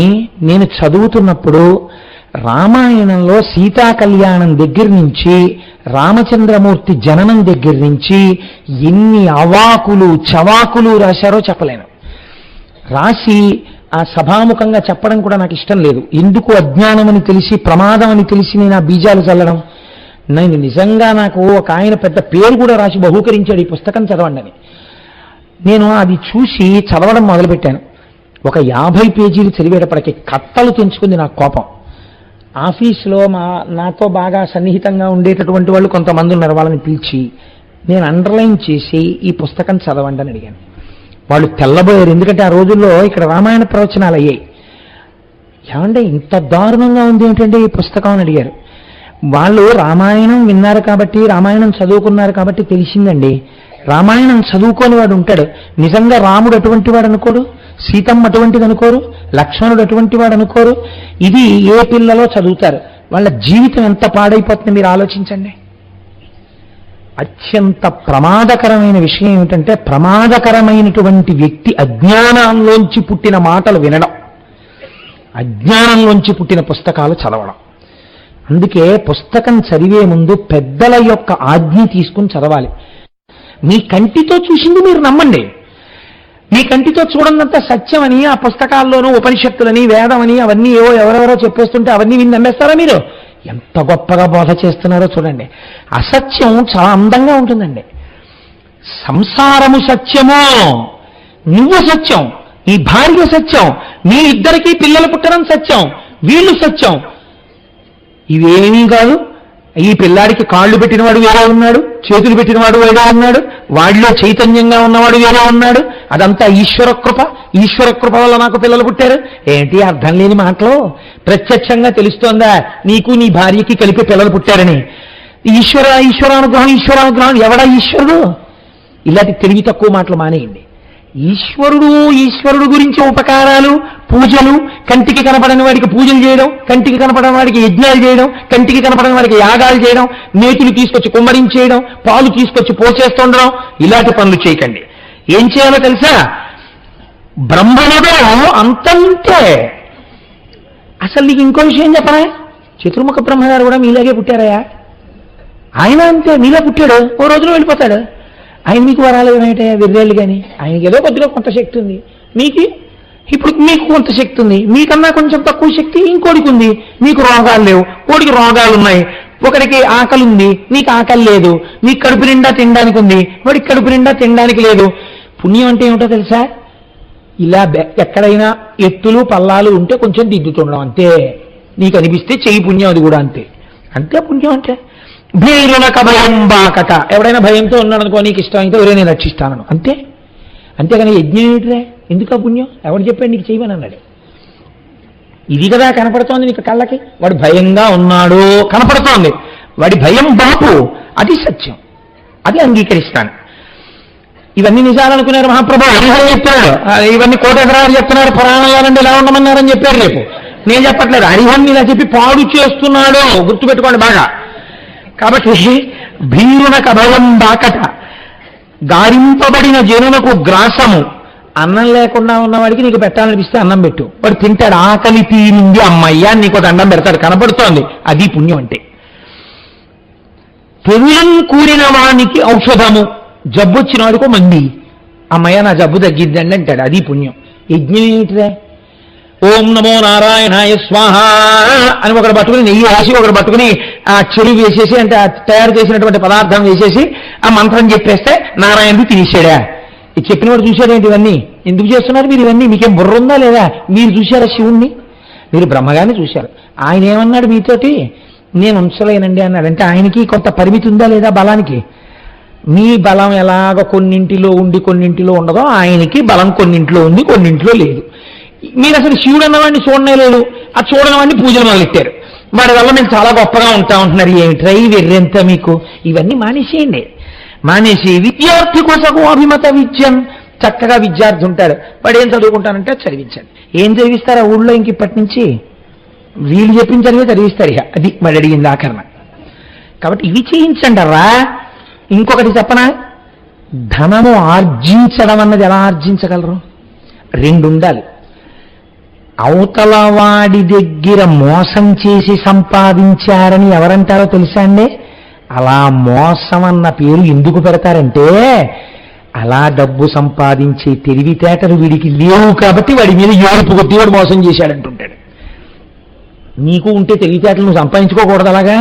నేను చదువుతున్నప్పుడు రామాయణంలో సీతా కళ్యాణం దగ్గర నుంచి రామచంద్రమూర్తి జననం దగ్గర నుంచి ఎన్ని అవాకులు చవాకులు రాశారో చెప్పలేను. రాసి ఆ సభాముఖంగా చెప్పడం కూడా నాకు ఇష్టం లేదు. ఎందుకు అజ్ఞానం అని తెలిసి ప్రమాదం అని తెలిసి నేను ఆ బీజాలు చల్లడం. నేను నిజంగా నాకు ఒక ఆయన పెద్ద పేరు కూడా రాసి బహూకరించాడు ఈ పుస్తకం చదవండి అని. నేను అది చూసి చదవడం మొదలుపెట్టాను. ఒక 50 పేజీలు చదివేటప్పటికి కట్టలు తెంచుకుంది నాకు కోపం. ఆఫీసులో నాతో బాగా సన్నిహితంగా ఉండేటటువంటి వాళ్ళు కొంతమంది ఉన్నారు. వాళ్ళని పిలిచి నేను అండర్లైన్ చేసి ఈ పుస్తకం చదవండి అని అడిగాను. వాళ్ళు తెల్లబోయారు. ఎందుకంటే ఆ రోజుల్లో ఇక్కడ రామాయణ ప్రవచనాలు అయ్యాయి. ఏమంటే ఇంత దారుణంగా ఉంది ఏంటంటే ఈ పుస్తకం అని అడిగారు. వాళ్ళు రామాయణం విన్నారు కాబట్టి, రామాయణం చదువుకున్నారు కాబట్టి తెలిసిందండి. రామాయణం చదువుకోని వాడు ఉంటాడు. నిజంగా రాముడు అటువంటి వాడు అనుకోడు, సీతమ్మ అటువంటిది అనుకోరు, లక్ష్మణుడు అటువంటి వాడు అనుకోరు. ఇది ఏ పిల్లలో చదువుతారు. వాళ్ళ జీవితం ఎంత పాడైపోతుంది మీరు ఆలోచించండి. అత్యంత ప్రమాదకరమైన విషయం ఏమిటంటే, ప్రమాదకరమైనటువంటి వ్యక్తి అజ్ఞానంలోంచి పుట్టిన మాటలు వినడం, అజ్ఞానంలోంచి పుట్టిన పుస్తకాలు చదవడం. అందుకే పుస్తకం చదివే ముందు పెద్దల యొక్క ఆజ్ఞ తీసుకుని చదవాలి. మీ కంటితో చూసింది మీరు నమ్మండి. మీ కంటితో చూడనంత సత్యమని ఆ పుస్తకాల్లోనూ ఉపనిషత్తులని వేదమని అవన్నీ ఏవో ఎవరెవరో చెప్పేస్తుంటే అవన్నీ విని నమ్మేస్తారా మీరు? ఎంత గొప్పగా బోధ చేస్తున్నారో చూడండి. అసత్యం చాలా అందంగా ఉంటుందండి. సంసారము సత్యమో, నువ్వు సత్యం, నీ భార్య సత్యం, మీ ఇద్దరికీ పిల్లలు పుట్టడం సత్యం, వీళ్ళు సత్యం. ఇవేమీ కాదు. ఈ పిల్లాడికి కాళ్ళు పెట్టినవాడు వేరే ఉన్నాడు, చేతులు పెట్టినవాడు వేరే ఉన్నాడు, వాడిలో చైతన్యంగా ఉన్నవాడు వేరే ఉన్నాడు. అదంతా ఈశ్వర కృప. ఈశ్వర కృప వల్ల నాకు పిల్లలు పుట్టారు. ఏంటి అర్థం లేని మాటలు? ప్రత్యక్షంగా తెలుస్తోందా నీకు నీ భార్యకి కలిపి పిల్లలు పుట్టారని? ఈశ్వరానుగ్రహం ఎవడా ఈశ్వరుడు? ఇలాంటి తెలివి తక్కువ మాటలు మానేయండి. ఈశ్వరుడు గురించి ఉపకారాలు, పూజలు, కంటికి కనపడని వాడికి పూజలు చేయడం, కంటికి కనపడని వాడికి యజ్ఞాలు చేయడం, కంటికి కనపడని వాడికి యాగాలు చేయడం, నేతులు తీసుకొచ్చి కుమ్మరించేయడం, పాలు తీసుకొచ్చి పోసేస్తుండడం, ఇలాంటి పనులు చేయకండి. ఏం చేయాలో తెలుసా? బ్రహ్మణుడు అంతంతే. అసలు నీకు ఇంకో విషయం చెప్పరా? చతుర్ముఖ బ్రహ్మగారు కూడా మీలాగే పుట్టారయా. ఆయన అంతే, మీలా పుట్టాడు, ఓ రోజులో వెళ్ళిపోతాడు. ఆయన మీకు వరాలు ఏమైటాయా? విర్రేళ్ళు కానీ ఆయనకి ఏదో కొద్దిగా కొంత శక్తి ఉంది, ఇప్పుడు మీకు కొంత శక్తి ఉంది, మీకన్నా కొంచెం తక్కువ శక్తి ఇంకోడికి ఉంది. మీకు రోగాలు లేవు, కోడికి రోగాలు ఉన్నాయి. ఒకడికి ఆకలి ఉంది, నీకు ఆకలి లేదు. నీకు కడుపు నిండా తినడానికి ఉంది, వాడికి కడుపు నిండా తినడానికి లేదు. పుణ్యం అంటే ఏమిటో తెలుసా? ఇలా ఎక్కడైనా ఎత్తులు పల్లాలు ఉంటే కొంచెం దిద్దుతుండడం అంతే. నీకు అనిపిస్తే చెయ్యి పుణ్యం, అది కూడా అంతే. అంతే పుణ్యం అంటే. భీరునక భయం బాకట. ఎవడైనా భయంతో ఉన్నాడు అనుకో, నీకు ఇష్టం అయితే ఎవరైనా రక్షిస్తాను అంతే. అంతేగాని యజ్ఞం ఏమిటిరే? ఎందుకు ఆ పుణ్యం? ఎవడు చెప్పాడు నీకు చేయమని అన్నాడు? ఇది కదా కనపడుతోంది నీకు కళ్ళకి. వాడు భయంగా ఉన్నాడు కనపడుతోంది, వాడి భయం బాపు, అది సత్యం, అది అంగీకరిస్తాను. ఇవన్నీ నిజాలు అనుకున్నారు మహాప్రభు. హరిహరి చెప్తున్నాడు, ఇవన్నీ కోటేశ్వరాలు చెప్తున్నారు, పురాణాలంటే ఎలా ఉండమన్నారని చెప్పారు. రేపు నేను చెప్పట్లేదు. హరిహరిని ఇలా చెప్పి పాడు చేస్తున్నాడు, గుర్తుపెట్టుకోండి బాగా. కాబట్టి భీరున కభయం బాకట, గారింపబడిన జనులకు గ్రాసము. అన్నం లేకుండా ఉన్నవాడికి నీకు పెట్టాలనిపిస్తే అన్నం పెట్టు, వాడు తింటాడు. ఆకలి తీరింది అమ్మయ్యా నీకు దండం పెడతాడు, కనపడుతోంది. అది పుణ్యం అంటే. పెరులం కూరిన వానికి ఔషధము, జబ్బు వచ్చిన వాడికో మంది, అమ్మయ్య నా జబ్బు తగ్గిద్దండి అంటాడు, అది పుణ్యం. యజ్ఞం ఏమిటిదే? ఓం నమో నారాయణాయ స్వాహ అని ఒకరు పట్టుకుని నెయ్యి వేసి, ఒకరు పట్టుకుని ఆ చెరువు వేసేసి, అంటే తయారు చేసినటువంటి పదార్థం వేసేసి ఆ మంత్రం చెప్పేస్తే నారాయణుడు తినేసాడా? ఇది చెప్పిన వాడు చూశాడేంటి? ఇవన్నీ ఎందుకు చేస్తున్నారు మీరు? ఇవన్నీ మీకేం బుర్ర ఉందా లేదా? మీరు చూశారా శివుణ్ణి? మీరు బ్రహ్మగానే చూశారు. ఆయన ఏమన్నాడు మీతోటి? నేను ఉంచలేనండి అన్నాడు. అంటే ఆయనకి కొంత పరిమితి ఉందా లేదా బలానికి? మీ బలం ఎలాగ కొన్నింటిలో ఉండి కొన్నింటిలో ఉండదో, ఆయనకి బలం కొన్నింటిలో ఉంది కొన్నింటిలో లేదు. మీరు అసలు శివుడు అన్నవాడిని చూడనే లేదు, ఆ చూడని వాడిని పూజలు మొదలెట్టారు. వాడి వల్ల మేము చాలా గొప్పగా ఉంటా ఉంటున్నారు. ఏమిట్రై వెర్రెంత మీకు? ఇవన్నీ మానేసేయండి. మానేసి విద్యార్థి కోసము అభిమత విద్యం. చక్కగా విద్యార్థి ఉంటాడు, వాడు ఏం చదువుకుంటానంటే చదివించండి. ఏం చదివిస్తారు ఆ ఊళ్ళో ఇంక ఇప్పటి నుంచి? వీళ్ళు చెప్పిన చదివే చదివిస్తారు. ఇక అది మరి అడిగింది ఆకరణ. కాబట్టి ఇవి చేయించండి రా. ఇంకొకటి చెప్పనా? ధనము ఆర్జించడం అన్నది ఎలా ఆర్జించగలరు? రెండు ఉండాలి. అవతల వాడి దగ్గర మోసం చేసి సంపాదించారని ఎవరంటారో తెలుసా అండి? అలా మోసం అన్న పేరు ఎందుకు పెడతారంటే, అలా డబ్బు సంపాదించే తెలివితేటలు వీడికి లేవు కాబట్టి వాడి మీద ఏడుపు కొద్ది వాడు మోసం చేశాడంటుంటాడు. నీకు ఉంటే తెలివితేటలు నువ్వు సంపాదించుకోకూడదు, అలాగా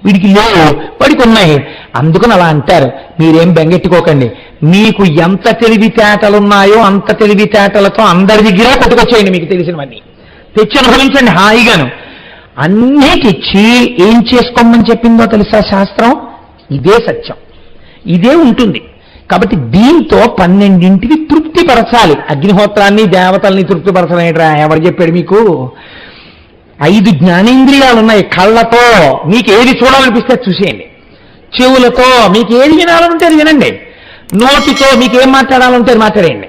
వీడికి లేవు, వాడికి ఉన్నాయి. అందుకని అలా అంటారు. మీరేం బెంగెట్టుకోకండి. మీకు ఎంత తెలివితేటలున్నాయో అంత తెలివితేటలతో అందరి దగ్గర కొట్టుకొచ్చేయండి. మీకు తెలిసినవన్నీ తెచ్చి అనుభవించండి హాయిగాను. అన్నీ తెచ్చి ఏం చేసుకోమని చెప్పిందో తెలుసా శాస్త్రం? ఇదే సత్యం, ఇదే ఉంటుంది. కాబట్టి దీంతో 12ంటికి తృప్తిపరచాలి. అగ్నిహోత్రాన్ని దేవతల్ని తృప్తిపరచలేట్రా? ఎవరు చెప్పాడు మీకు? 5 జ్ఞానేంద్రియాలు ఉన్నాయి. కళ్ళతో మీకు ఏది చూడాలనిపిస్తే చూసేయండి, చెవులతో మీకు ఏది వినాలంటే అది వినండి, నోటితో మీకు ఏం మాట్లాడాలంటే మాట్లాడేయండి.